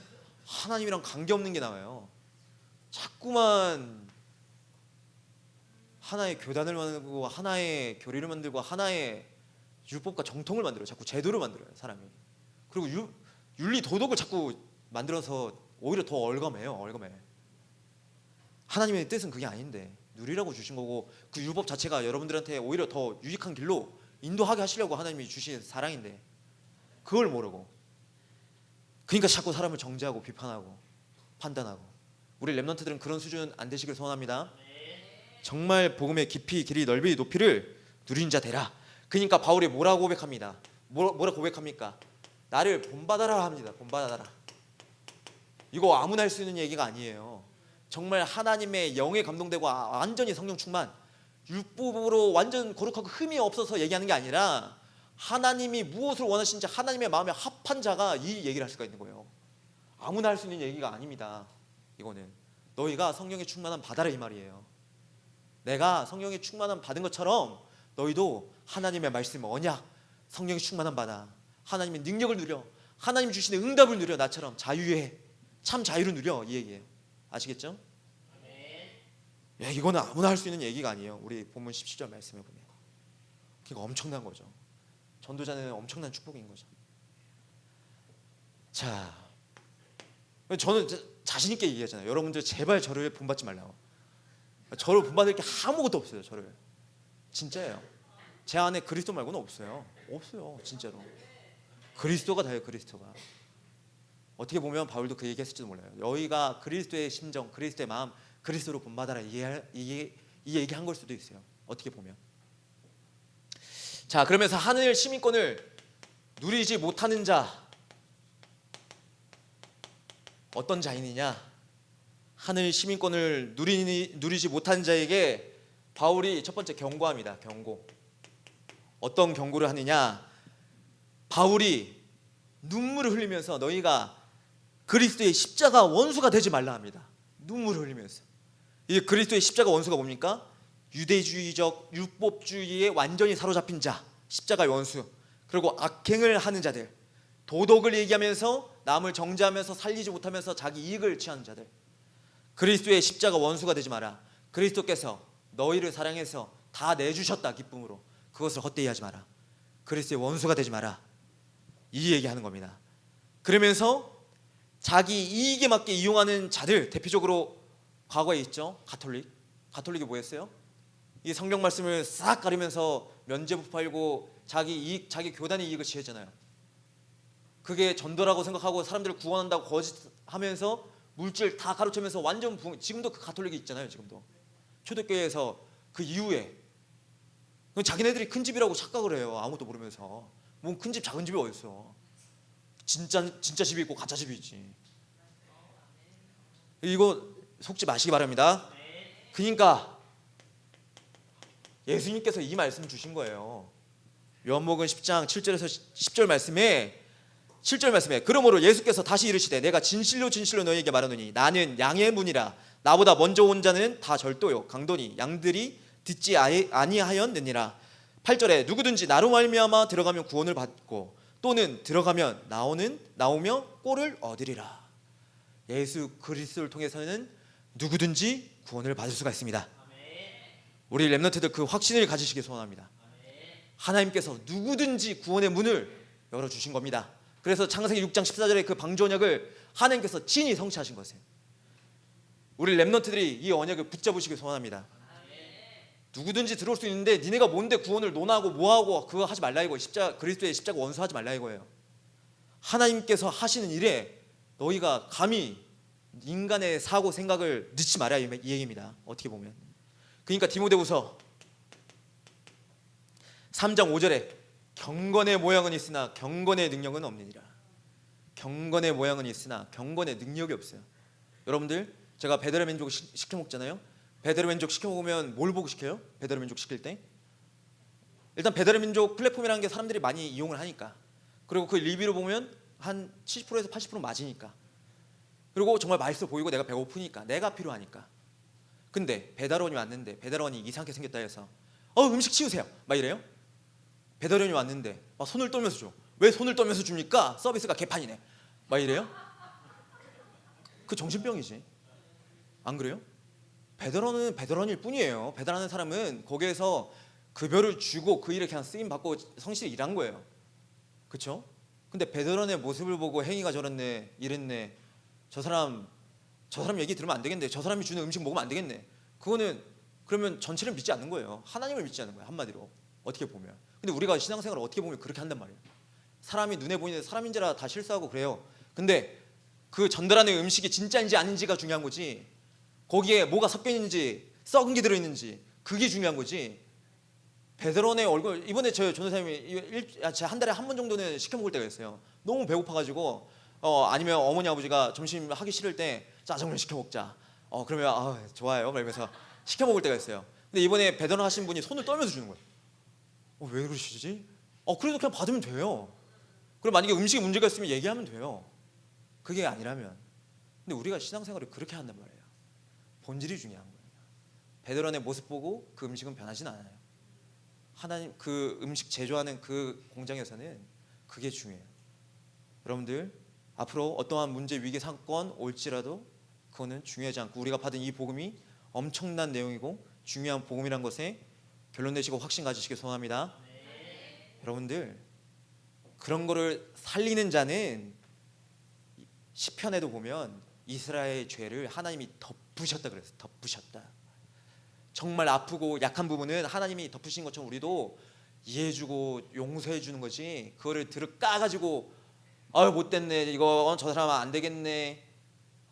하나님이랑 관계없는 게 나와요. 자꾸만 하나의 교단을 만들고 하나의 교리를 만들고 하나의 율법과 정통을 만들어요. 자꾸 제도를 만들어요 사람이. 그리고 윤리 도덕을 자꾸 만들어서 오히려 더 얼감해요. 하나님의 뜻은 그게 아닌데 누리라고 주신 거고, 그 율법 자체가 여러분들한테 오히려 더 유익한 길로 인도하게 하시려고 하나님이 주신 사랑인데 그걸 모르고, 그러니까 자꾸 사람을 정죄하고 비판하고 판단하고. 우리 렘넌트들은 그런 수준 안 되시길 소원합니다. 정말 복음의 깊이 길이 넓이 높이를 누린 자 되라. 그러니까 바울이 뭐라고 고백합니다. 뭐라 고백합니까? 나를 본받아라 합니다. 본받아라. 이거 아무나 할 수 있는 얘기가 아니에요. 정말 하나님의 영에 감동되고 완전히 성령 충만, 율법으로 완전 거룩하고 흠이 없어서 얘기하는 게 아니라 하나님이 무엇을 원하시는지 하나님의 마음에 합한 자가 이 얘기를 할 수가 있는 거예요. 아무나 할 수 있는 얘기가 아닙니다. 이거는 너희가 성령의 충만함 받아라 이 말이에요. 내가 성령의 충만함 받은 것처럼 너희도 하나님의 말씀, 언약, 성령의 충만함 받아. 하나님의 능력을 누려. 하나님 주시는 응답을 누려. 나처럼 자유해. 참 자유를 누려. 이 얘기예요. 아시겠죠? 야, 이거는 아무나 할 수 있는 얘기가 아니에요. 우리 본문 17절 말씀해 보면 그러니까 엄청난 거죠. 전도자는 엄청난 축복인 거죠. 자, 저는 자신 있게 얘기하잖아요. 여러분들 제발 저를 본받지 말라고. 저를 본받을 게 아무것도 없어요. 저를 진짜예요. 제 안에 그리스도 말고는 없어요. 진짜로. 그리스도가 다예요. 그리스도가. 어떻게 보면 바울도 그 얘기했을지도 몰라요. 너희가 그리스도의 심정, 그리스도의 마음, 그리스도로 본받아라 이 얘기한 걸 수도 있어요. 어떻게 보면. 자, 그러면서 하늘 시민권을 누리지 못하는 자, 어떤 자인이냐? 하늘 시민권을 누리지 못한 자에게 바울이 첫 번째 경고합니다. 경고. 어떤 경고를 하느냐? 바울이 눈물을 흘리면서 너희가 그리스도의 십자가 원수가 되지 말라 합니다. 눈물을 흘리면서. 이 그리스도의 십자가 원수가 뭡니까? 유대주의적 율법주의에 완전히 사로잡힌 자, 십자가의 원수. 그리고 악행을 하는 자들, 도덕을 얘기하면서 남을 정죄하면서 살리지 못하면서 자기 이익을 취하는 자들. 그리스도의 십자가 원수가 되지 마라. 그리스도께서 너희를 사랑해서 다 내주셨다. 기쁨으로. 그것을 헛되이 하지 마라. 그리스도의 원수가 되지 마라. 이 얘기하는 겁니다. 그러면서 자기 이익에 맞게 이용하는 자들, 대표적으로 과거에 있죠. 가톨릭이 뭐였어요? 이 성경 말씀을 싹 가리면서 면죄부 팔고 자기 교단의 이익을 취했잖아요. 그게 전도라고 생각하고 사람들을 구원한다고 거짓하면서 물질 다 가로채면서 완전 지금도 그 가톨릭이 있잖아요. 지금도 초대교회에서 그 이후에 자기네들이 큰 집이라고 착각을 해요. 아무것도 모르면서. 뭐 큰 집 작은 집이 어딨어. 진짜 집이 있고 가짜 집이 있지. 이거 속지 마시기 바랍니다. 그러니까 예수님께서 이 말씀 주신 거예요. 요한복음 10장 7절에서 10절 말씀에 7절 말씀에 그러므로 예수께서 다시 이르시되 내가 진실로 진실로 너희에게 말하노니 나는 양의 문이라 나보다 먼저 온 자는 다 절도요 강도니 양들이 듣지 아니하였느니라. 8절에 누구든지 나로 말미암아 들어가면 구원을 받고 또는 들어가면 나오며 꼴을 얻으리라. 예수 그리스도를 통해서는 누구든지 구원을 받을 수가 있습니다. 우리 렘넌트들 그 확신을 가지시길 소원합니다. 하나님께서 누구든지 구원의 문을 열어주신 겁니다. 그래서 창세기 6장 14절에 그 방주 언약을 하나님께서 친히 성취하신 것이에요. 우리 렘넌트들이 이 언약을 붙잡으시길 소원합니다. 누구든지 들어올 수 있는데 니네가 뭔데 구원을 논하고 뭐하고 그거 하지 말라 이거예요. 그리스도의 십자가 원수하지 말라 이거예요. 하나님께서 하시는 일에 너희가 감히 인간의 사고 생각을 넣지 말아야 이 얘기입니다. 어떻게 보면 그러니까 디모데후서 3장 5절에 경건의 모양은 있으나 경건의 능력은 없느니라. 경건의 모양은 있으나 경건의 능력이 없어요. 여러분들 제가 베드로 민족 시켜 먹잖아요. 베드로 민족 시켜 먹으면 뭘 보고 시켜요? 베드로 민족 시킬 때 일단 베드로 민족 플랫폼이라는 게 사람들이 많이 이용을 하니까, 그리고 그 리뷰로 보면 한 70%에서 80% 맞으니까, 그리고 정말 맛있어 보이고 내가 배고프니까, 내가 필요하니까. 근데 배달원이 왔는데 배달원이 이상하게 생겼다 해서 음식 치우세요 막 이래요? 배달원이 왔는데 막 손을 떨면서 줘. 왜 손을 떨면서 줍니까? 서비스가 개판이네 막 이래요? 그 정신병이지. 안 그래요? 배달원은 배달원일 뿐이에요. 배달하는 사람은 거기에서 급여를 주고 그 일에 그냥 쓰임 받고 성실히 일한 거예요. 그렇죠? 근데 배달원의 모습을 보고 행위가 저랬네 이랬네, 저 사람 얘기 들으면 안 되겠네, 저 사람이 주는 음식 먹으면 안 되겠네, 그거는 그러면 전체를 믿지 않는 거예요. 하나님을 믿지 않는 거예요, 한마디로 어떻게 보면. 근데 우리가 신앙생활을 어떻게 보면 그렇게 한단 말이에요. 사람이 눈에 보이는 사람인지라 다 실수하고 그래요. 근데 그 전달하는 음식이 진짜인지 아닌지가 중요한 거지, 거기에 뭐가 섞여 있는지 썩은 게 들어있는지 그게 중요한 거지. 배달원의 얼굴, 이번에 저 전도사님이 한 달에 한 번 정도는 시켜 먹을 때가 있어요. 너무 배고파가지고 아니면 어머니 아버지가 점심 하기 싫을 때 짜장면 시켜 먹자. 그러면 좋아요 이러면서 시켜 먹을 때가 있어요. 근데 이번에 배달 하신 분이 손을 떨면서 주는 거예요. 왜 그러시지? 그래도 그냥 받으면 돼요. 그럼 만약에 음식에 문제가 있으면 얘기하면 돼요. 그게 아니라면. 근데 우리가 신앙생활을 그렇게 한단 말이에요. 본질이 중요한 거예요. 배달원의 모습 보고 그 음식은 변하진 않아요. 하나님 그 음식 제조하는 그 공장에서는 그게 중요해요. 여러분들 앞으로 어떠한 문제, 위기, 사건 올지라도 그거는 중요하지 않고, 우리가 받은 이 복음이 엄청난 내용이고 중요한 복음이란 것에 결론 내시고 확신 가지시길 소원합니다. 여러분들 그런 거를 살리는 자는 시편에도 보면 이스라엘의 죄를 하나님이 덮으셨다 그랬어요. 덮으셨다. 정말 아프고 약한 부분은 하나님이 덮으신 것처럼 우리도 이해해주고 용서해주는 거지, 그거를 까가지고 못됐네, 이거 저 사람 안 되겠네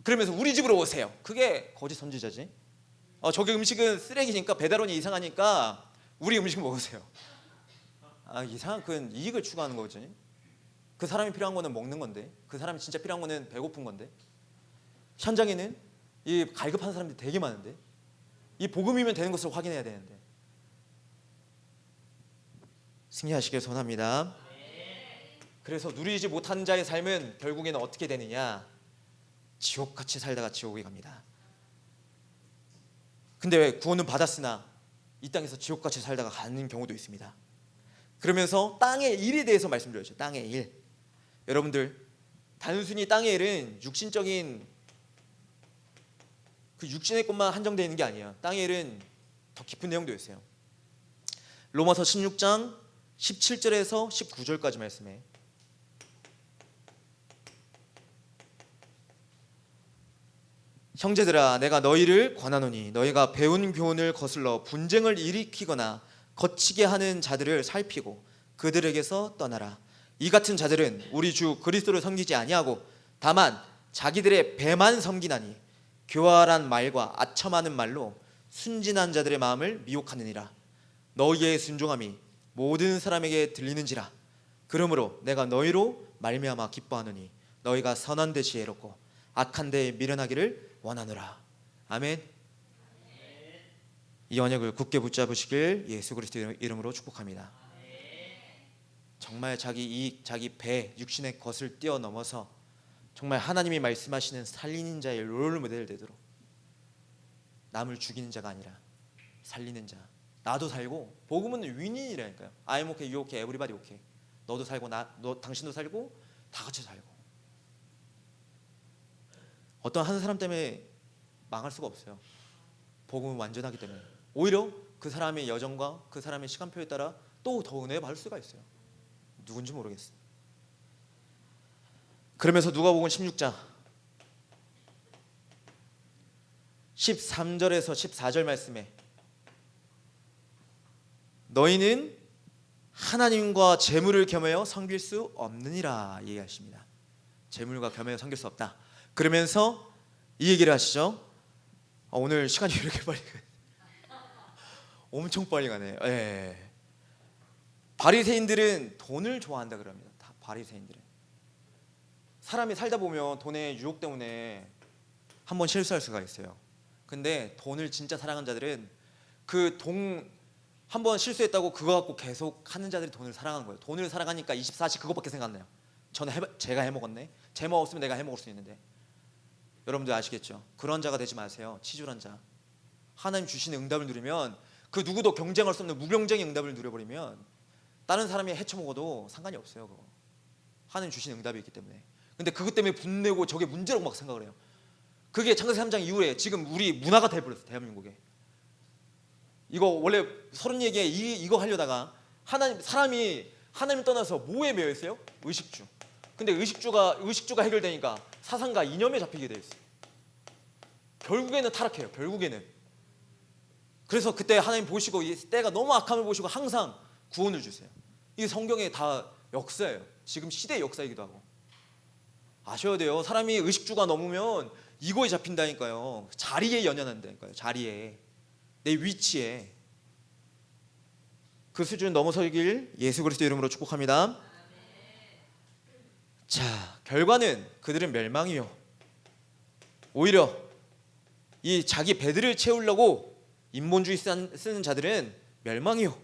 그러면서 우리 집으로 오세요. 그게 거짓 선지자지. 저기 음식은 쓰레기니까, 배달원이 이상하니까 우리 음식 먹으세요. 그건 이익을 추구하는 거지. 그 사람이 필요한 거는 먹는 건데, 그 사람이 진짜 필요한 거는 배고픈 건데. 현장에는 이 갈급한 사람들이 되게 많은데, 이 복음이면 되는 것을 확인해야 되는데. 승리하시길 소원합니다. 그래서 누리지 못한 자의 삶은 결국에는 어떻게 되느냐? 지옥같이 살다가 지옥에 갑니다. 근데 왜 구원은 받았으나 이 땅에서 지옥같이 살다가 가는 경우도 있습니다. 그러면서 땅의 일에 대해서 말씀드려야죠. 땅의 일. 여러분들 단순히 땅의 일은 육신적인 그 육신의 것만 한정되어 있는 게 아니에요. 땅의 일은 더 깊은 내용도 있어요. 로마서 16장 17절에서 19절까지 말씀해. 형제들아 내가 너희를 권하노니 너희가 배운 교훈을 거슬러 분쟁을 일으키거나 거치게 하는 자들을 살피고 그들에게서 떠나라. 이 같은 자들은 우리 주 그리스도를 섬기지 아니하고 다만 자기들의 배만 섬기나니 교활한 말과 아첨하는 말로 순진한 자들의 마음을 미혹하느니라. 너희의 순종함이 모든 사람에게 들리는지라. 그러므로 내가 너희로 말미암아 기뻐하노니 너희가 선한 데 지혜롭고 악한 데에 미련하기를 원하노라. 아멘. 이 언약을 굳게 붙잡으시길 예수 그리스도 이름으로 축복합니다. 정말 자기 이익, 자기 배, 육신의 것을 뛰어넘어서 정말 하나님이 말씀하시는 살리는 자의 롤 모델 되도록, 남을 죽이는 자가 아니라 살리는 자. 나도 살고, 복음은 윈윈이라니까요. I'm okay, you okay, everybody okay. 너도 살고 당신도 살고 다 같이 살고. 어떤 한 사람 때문에 망할 수가 없어요. 복음은 완전하기 때문에. 오히려 그 사람의 여정과 그 사람의 시간표에 따라 또 더 은혜 받을 수가 있어요. 누군지 모르겠어요. 그러면서 누가복음 16장 13절에서 14절 말씀에 너희는 하나님과 재물을 겸하여 섬길 수 없느니라 얘기하십니다. 재물과 겸하여 섬길 수 없다. 그러면서 이 얘기를 하시죠. 오늘 시간이 왜 이렇게 빨리 가요? 엄청 빨리 가네요. 예. 바리새인들은 돈을 좋아한다 그럽니다. 다 바리새인들은. 사람이 살다 보면 돈의 유혹 때문에 한번 실수할 수가 있어요. 근데 돈을 진짜 사랑하는 자들은 그 돈 한번 실수했다고 그거 갖고 계속 하는 자들이 돈을 사랑하는 거예요. 돈을 사랑하니까 24시 그거밖에 생각 안 나요. 제가 해먹었네. 제 마음 없으면 내가 해먹을 수 있는데. 여러분들 아시겠죠? 그런 자가 되지 마세요. 치졸한 자. 하나님 주시는 응답을 누리면, 그 누구도 경쟁할 수 없는 무경쟁의 응답을 누려버리면 다른 사람이 헤쳐먹어도 상관이 없어요. 그거. 하나님 주시는 응답이 있기 때문에. 근데 그것 때문에 분내고 저게 문제라고 막 생각을 해요. 그게 창세기 3장 이후에 지금 우리 문화가 돼버렸어요. 대한민국에. 이거 원래 서른 얘기에 이거 하려다가 사람이 하나님 떠나서 뭐에 매여 있어요? 의식주. 근데 의식주가 해결되니까 사상과 이념에 잡히게 돼 있어요. 결국에는 타락해요. 결국에는. 그래서 그때 하나님 보시고 이 때가 너무 악함을 보시고 항상 구원을 주세요. 이게 성경의 다 역사예요. 지금 시대의 역사이기도 하고. 아셔야 돼요. 사람이 의식주가 넘으면 이거에 잡힌다니까요. 자리에 연연한다니까요. 자리에. 내 위치에. 그 수준 넘어서길 예수 그리스도 이름으로 축복합니다. 자, 결과는 그들은 멸망이요. 오히려 이 자기 배들을 채우려고 인본주의 쓰는 자들은 멸망이요.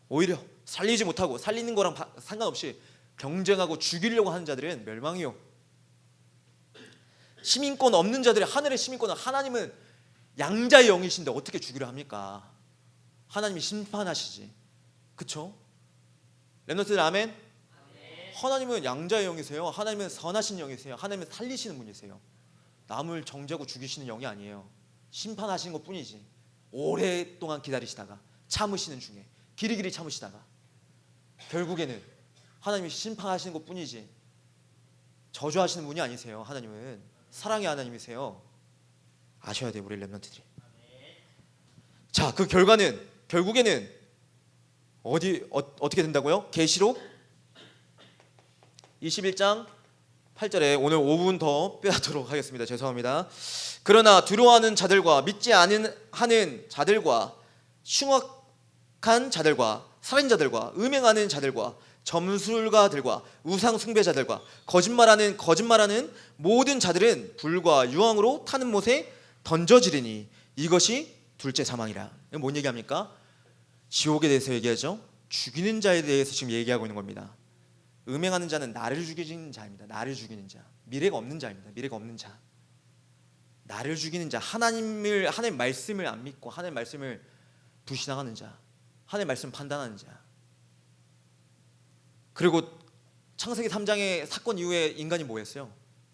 오히려 살리지 못하고 살리는 거랑 상관없이 경쟁하고 죽이려고 하는 자들은 멸망이요. 시민권 없는 자들의 하늘의 시민권은, 하나님은 양자의 영이신데 어떻게 죽이려 합니까? 하나님이 심판하시지. 그쵸? 렘넌트들 아멘? 하나님은 양자의 영이세요. 하나님은 선하신 영이세요. 하나님은 살리시는 분이세요. 남을 정죄하고 죽이시는 영이 아니에요. 심판하시는 것 뿐이지. 오랫동안 기다리시다가 참으시는 중에 길이길이 참으시다가 결국에는 하나님이 심판하시는 것 뿐이지 저주하시는 분이 아니세요. 하나님은 사랑의 하나님이세요. 아셔야 돼요, 우리 렘넌트들이. 자, 그 결과는 결국에는 어떻게 된다고요? 계시록 21장 8절에 오늘 5분 더 빼앗도록 하겠습니다. 죄송합니다. 그러나 두려워하는 자들과 믿지 않는 하는 자들과 흉악한 자들과 살인자들과 음행하는 자들과 점술가들과 우상 숭배자들과 거짓말하는 모든 자들은 불과 유황으로 타는 못에 던져지리니 이것이 둘째 사망이라. 뭔 얘기합니까? 지옥에 대해서 얘기하죠. 죽이는 자에 대해서 지금 얘기하고 있는 겁니다. 음행하는 자는 나를 죽이는 자입니다. 나를 죽이는 자. 미래가 없는 자입니다. 미래가 없는 자. 나를 죽이는 자. 하나님 말씀을 안 믿고 하나님 말씀을 불신앙하는 자. 하나님 말씀 판단하는 자. 그리고 창세기 3장의 사건 이후에 인간이 뭐 했어요?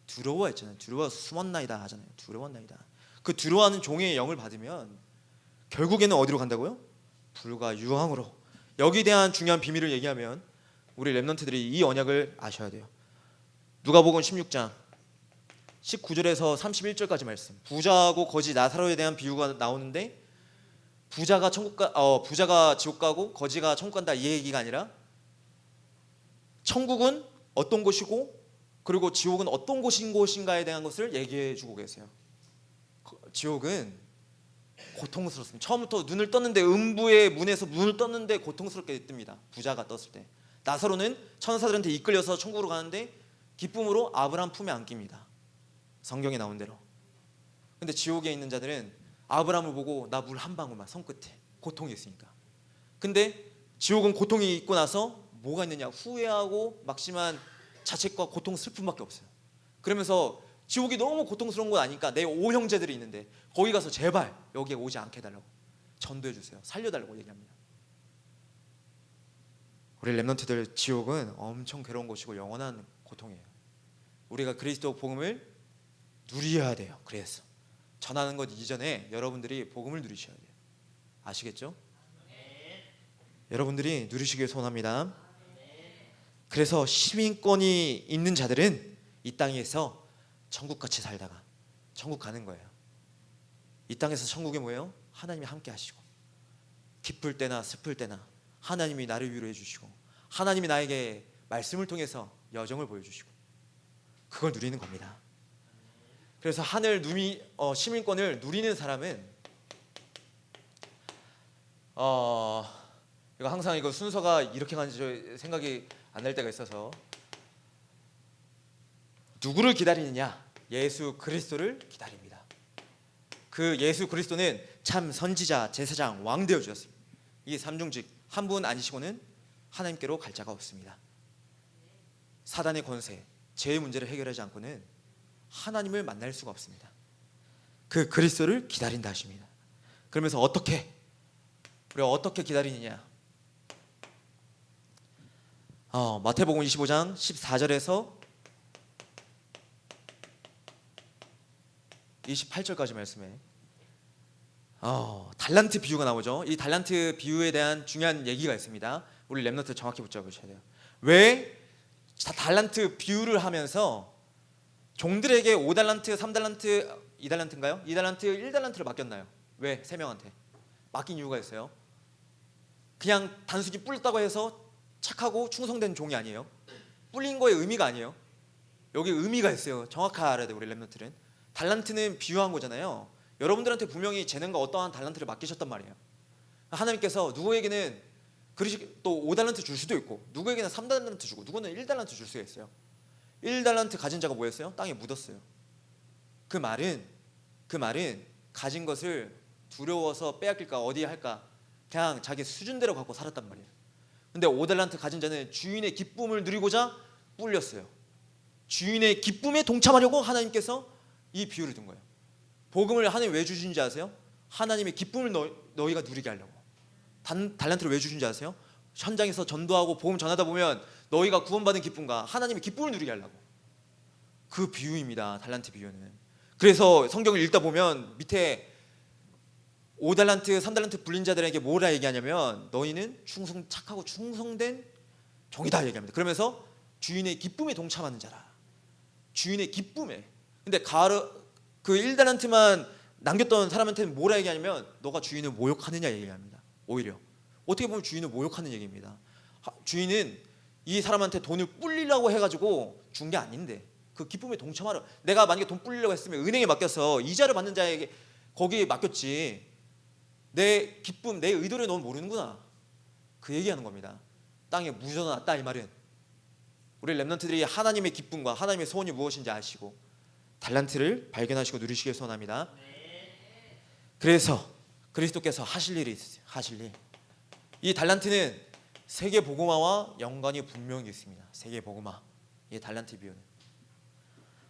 두려워했잖아요. 두려워 숨었나이다 하잖아요. 두려웠나이다. 그 두려워하는 종의 영을 받으면 결국에는 어디로 간다고요? 불과 유황으로. 여기에 대한 중요한 비밀을 얘기하면 우리 렘넌트들이 이 언약을 아셔야 돼요. 누가복음 16장 19절에서 31절까지 말씀. 부자하고 거지 나사로에 대한 비유가 나오는데 부자가 지옥 가고 거지가 천국 간다 이 얘기가 아니라 천국은 어떤 곳이고 그리고 지옥은 어떤 곳인가에 대한 것을 얘기해 주고 계세요. 지옥은 고통스럽습니다. 처음부터 눈을 떴는데 음부의 문에서 눈을 떴는데 고통스럽게 뜹니다. 부자가 떴을 때. 나사로는 천사들한테 이끌려서 천국으로 가는데 기쁨으로 아브라함 품에 안깁니다. 성경에 나온 대로. 근데 지옥에 있는 자들은 아브라함을 보고 나 물 한 방울만 손끝에 고통이 있으니까. 근데 지옥은 고통이 있고 나서 뭐가 있느냐? 후회하고 막심한 자책과 고통, 슬픔밖에 없어요. 그러면서 지옥이 너무 고통스러운 거 아니까 내 오형제들이 있는데 거기 가서 제발 여기에 오지 않게 해달라고 전도해 주세요. 살려달라고 얘기합니다. 우리 렘넌트들, 지옥은 엄청 괴로운 곳이고 영원한 고통이에요. 우리가 그리스도 복음을 누려야 돼요. 그래서 전하는 것 이전에 여러분들이 복음을 누리셔야 돼요. 아시겠죠? 여러분들이 누리시길 소원합니다. 그래서 시민권이 있는 자들은 이 땅에서 천국같이 살다가 천국 가는 거예요. 이 땅에서 천국이 뭐예요? 하나님이 함께 하시고 기쁠 때나 슬플 때나 하나님이 나를 위로해 주시고 하나님이 나에게 말씀을 통해서 여정을 보여주시고 그걸 누리는 겁니다. 그래서 하늘 시민권을 누리는 사람은 이거 항상 이거 순서가 이렇게 가는지 생각이 안 날 때가 있어서 누구를 기다리느냐? 예수 그리스도를 기다립니다. 그 예수 그리스도는 참 선지자, 제사장, 왕 되어 주셨습니다. 이 삼중직 한 분 아니시고는 하나님께로 갈 자가 없습니다. 사단의 권세, 죄의 문제를 해결하지 않고는 하나님을 만날 수가 없습니다. 그 그리스도를 기다린다 하십니다. 그러면서 우리가 어떻게 기다리느냐? 마태복음 25장 14절에서 28절까지 말씀에 달란트 비유가 나오죠. 이 달란트 비유에 대한 중요한 얘기가 있습니다. 우리 렘넌트 정확히 붙잡으셔야 돼요. 왜 달란트 비유를 하면서 종들에게 5달란트, 3달란트, 2달란트인가요? 2달란트, 1달란트를 맡겼나요? 왜? 3명한테 맡긴 이유가 있어요. 그냥 단순히 뿔렸다고 해서 착하고 충성된 종이 아니에요. 뿔린 거에 의미가 아니에요. 여기 의미가 있어요. 정확하게 알아야 돼요. 우리 렘넌트는. 달란트는 비유한 거잖아요. 여러분들한테 분명히 재능과 어떠한 달란트를 맡기셨단 말이에요. 하나님께서 누구에게는 또 5달란트 줄 수도 있고 누구에게는 3달란트 주고 누구는 1달란트 줄 수가 있어요. 1달란트 가진 자가 뭐였어요? 땅에 묻었어요. 그 말은 가진 것을 두려워서 빼앗길까 어디에 할까 그냥 자기 수준대로 갖고 살았단 말이에요. 근데 5달란트 가진 자는 주인의 기쁨을 누리고자 뿔렸어요. 주인의 기쁨에 동참하려고 하나님께서 이 비유를 둔 거예요. 복음을 하나님 왜 주신지 아세요? 하나님의 기쁨을 너희가 누리게 하려고. 달란트를 왜 주신지 아세요? 현장에서 전도하고 복음 전하다 보면 너희가 구원받은 기쁨과 하나님의 기쁨을 누리게 하려고. 그 비유입니다. 달란트 비유는. 그래서 성경을 읽다 보면 밑에 5달란트, 3달란트 불린 자들에게 뭐라 얘기하냐면 너희는 착하고 충성된 종이다 얘기합니다. 그러면서 주인의 기쁨에 동참하는 자라. 주인의 기쁨에. 근데 그 1달란트만 남겼던 사람한테는 뭐라 얘기하냐면 너가 주인을 모욕하느냐 얘기합니다. 오히려 어떻게 보면 주인을 모욕하는 얘기입니다. 주인은 이 사람한테 돈을 불리려고 해가지고 준 게 아닌데 그 기쁨에 동참하려. 내가 만약에 돈 불리려고 했으면 은행에 맡겨서 이자를 받는 자에게 거기에 맡겼지. 내 기쁨, 내 의도를 넌 모르는구나. 그 얘기하는 겁니다. 땅에 묻어놨다 이 말은 우리 렘넌트들이 하나님의 기쁨과 하나님의 소원이 무엇인지 아시고 달란트를 발견하시고 누리시길 소원합니다. 그래서 그리스도께서 하실 일이 있으세요. 하실 일. 이 달란트는 세계 복음화와 연관이 분명히 있습니다. 세계 복음화. 이 달란트 비유는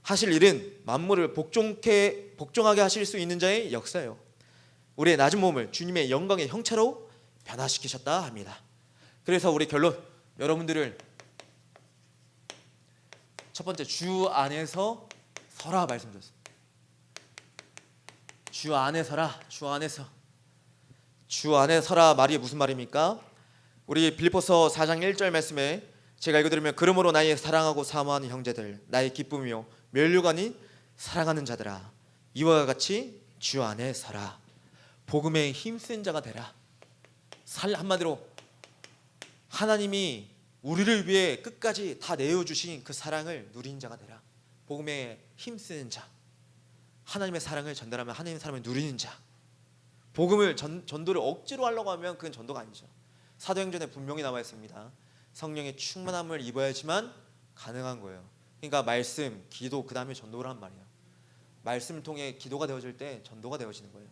하실 일은 만물을 복종하게 하실 수 있는 자의 역사예요. 우리의 낮은 몸을 주님의 영광의 형체로 변화시키셨다 합니다. 그래서 우리 결론, 여러분들을 첫 번째 주 안에서 서라 말씀 드렸습니다. 주 안에 서라. 주 안에 서라 말이 무슨 말입니까? 우리 빌립보서 4장 1절 말씀에 제가 읽어드리면 그러므로 나의 사랑하고 사모하는 형제들 나의 기쁨이요 면류관이 사랑하는 자들아 이와 같이 주 안에 서라. 복음에 힘쓴 자가 되라. 한마디로 하나님이 우리를 위해 끝까지 다 내어주신 그 사랑을 누린 자가 되라. 복음에 힘쓰는 자. 하나님의 사랑을 전달하면 하나님의 사랑을 누리는 자. 복음을 전도를 억지로 하려고 하면 그건 전도가 아니죠. 사도행전에 분명히 나와 있습니다. 성령의 충만함을 입어야지만 가능한 거예요. 그러니까 말씀, 기도, 그 다음에 전도를 한 말이에요. 말씀을 통해 기도가 되어질 때 전도가 되어지는 거예요.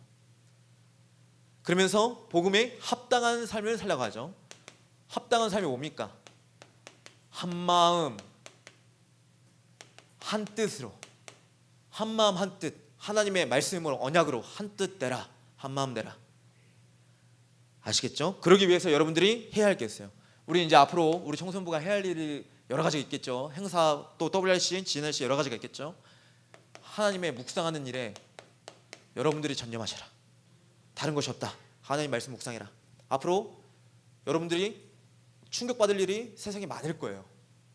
그러면서 복음에 합당한 삶을 살아가죠. 합당한 삶이 뭡니까? 한 마음 한 뜻으로, 한 마음 한 뜻, 하나님의 말씀을 언약으로 한 뜻 되라, 한 마음 되라. 아시겠죠? 그러기 위해서 여러분들이 해야 할 게 있어요. 우리 이제 앞으로 우리 청소년부가 해야 할 일이 여러 가지가 있겠죠. 행사 또 WRC, GNLC 여러 가지가 있겠죠. 하나님의 묵상하는 일에 여러분들이 전념하셔라. 다른 것이 없다. 하나님 말씀 묵상해라. 앞으로 여러분들이 충격받을 일이 세상에 많을 거예요.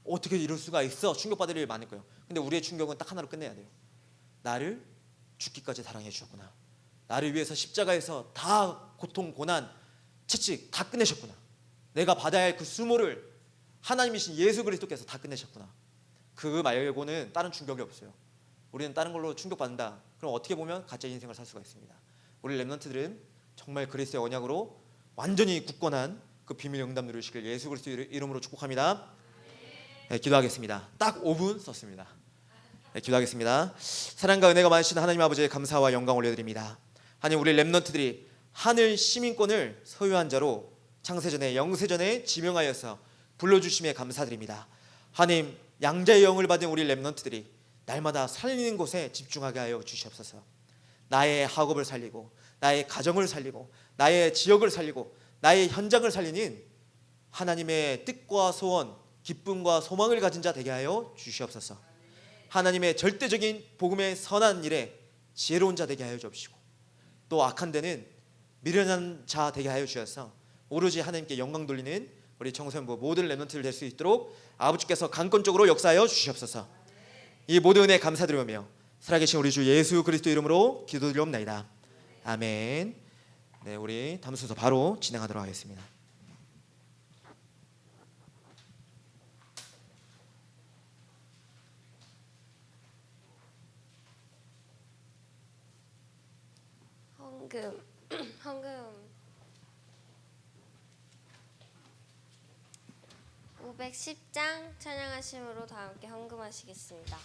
어떻게 이럴 수가 있어? 충격받을 일이 많을 거예요. 근데 우리의 충격은 딱 하나로 끝내야 돼요. 나를 죽기까지 사랑해 주셨구나. 나를 위해서 십자가에서 다 고통, 고난, 채찍 다 끝내셨구나. 내가 받아야 할 그 수모를 하나님이신 예수 그리스도께서 다 끝내셨구나. 그 말고는 다른 충격이 없어요. 우리는 다른 걸로 충격받는다. 그럼 어떻게 보면 가짜 인생을 살 수가 있습니다. 우리 렘넌트들은 정말 그리스도의 언약으로 완전히 굳건한 그 비밀 응답 누리시길 예수 그리스도 이름으로 축복합니다. 네, 기도하겠습니다. 딱 5분 썼습니다. 네, 기도하겠습니다. 사랑과 은혜가 많으신 하나님 아버지의 감사와 영광 올려드립니다. 하나님, 우리 렘넌트들이 하늘 시민권을 소유한 자로 창세전에 영세전에 지명하여서 불러주심에 감사드립니다. 하나님, 양자의 영을 받은 우리 렘넌트들이 날마다 살리는 곳에 집중하게 하여 주시옵소서. 나의 학업을 살리고 나의 가정을 살리고 나의 지역을 살리고 나의 현장을 살리는 하나님의 뜻과 소원, 기쁨과 소망을 가진 자 되게 하여 주시옵소서. 하나님의 절대적인 복음의 선한 일에 지혜로운 자 되게 하여 주옵시고, 또 악한 데는 미련한 자 되게 하여 주셔서 오로지 하나님께 영광 돌리는 우리 청소년부 모든 렘넌트들 될 수 있도록 아버지께서 강권적으로 역사하여 주시옵소서. 이 모든 은혜 감사드리며 살아계신 우리 주 예수 그리스도 이름으로 기도드리옵나이다. 아멘. 네, 우리 다음 순서 바로 진행하도록 하겠습니다. 헌금 510장 찬양하심으로 다 함께 헌금하시겠습니다.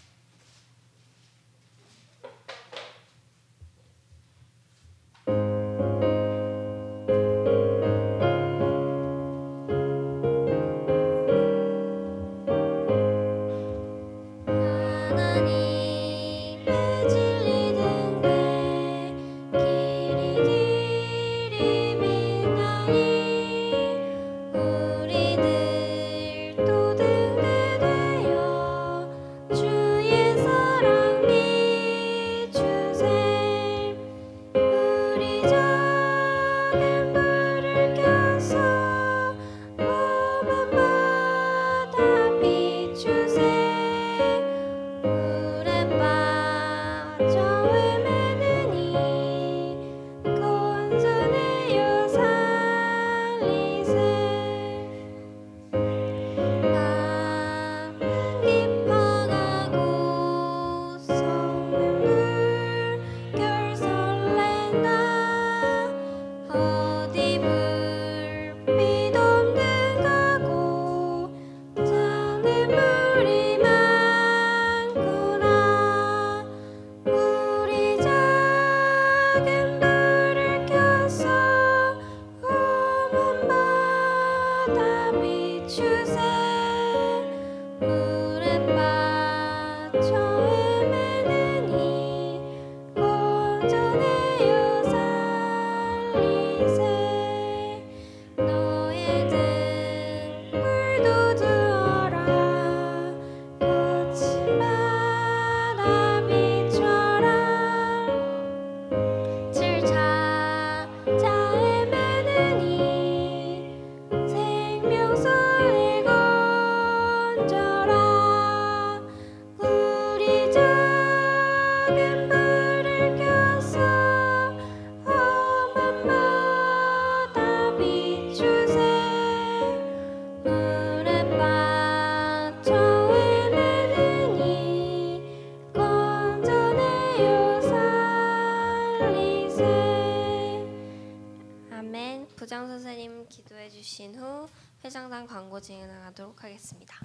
부장 선생님 기도해 주신 후 회장단 광고 진행하도록 하겠습니다.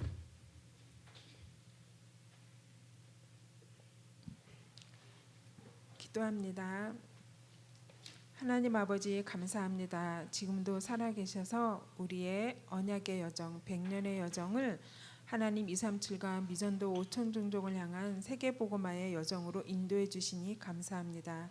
기도합니다. 하나님 아버지 감사합니다. 지금도 살아계셔서 우리의 언약의 여정, 100년의 여정을 하나님 237과 미전도 5천 종족을 향한 세계 복음화의 여정으로 인도해 주시니 감사합니다.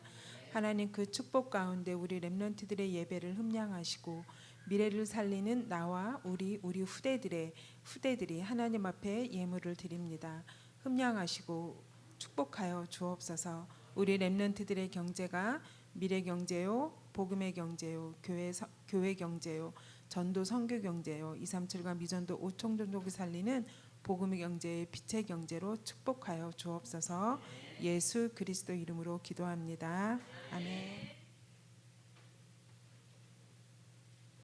하나님 그 축복 가운데 우리 렘넌트들의 예배를 흠량하시고 미래를 살리는 나와 우리 후대들이 하나님 앞에 예물을 드립니다. 흠량하시고 축복하여 주옵소서. 우리 렘넌트들의 경제가 미래 경제요, 복음의 경제요, 교회 경제요, 전도 선교 경제요, 237과 미전도 5천 종족을 살리는 복음의 경제의 빛의 경제로 축복하여 주옵소서. 예수 그리스도 이름으로 기도합니다. 아멘.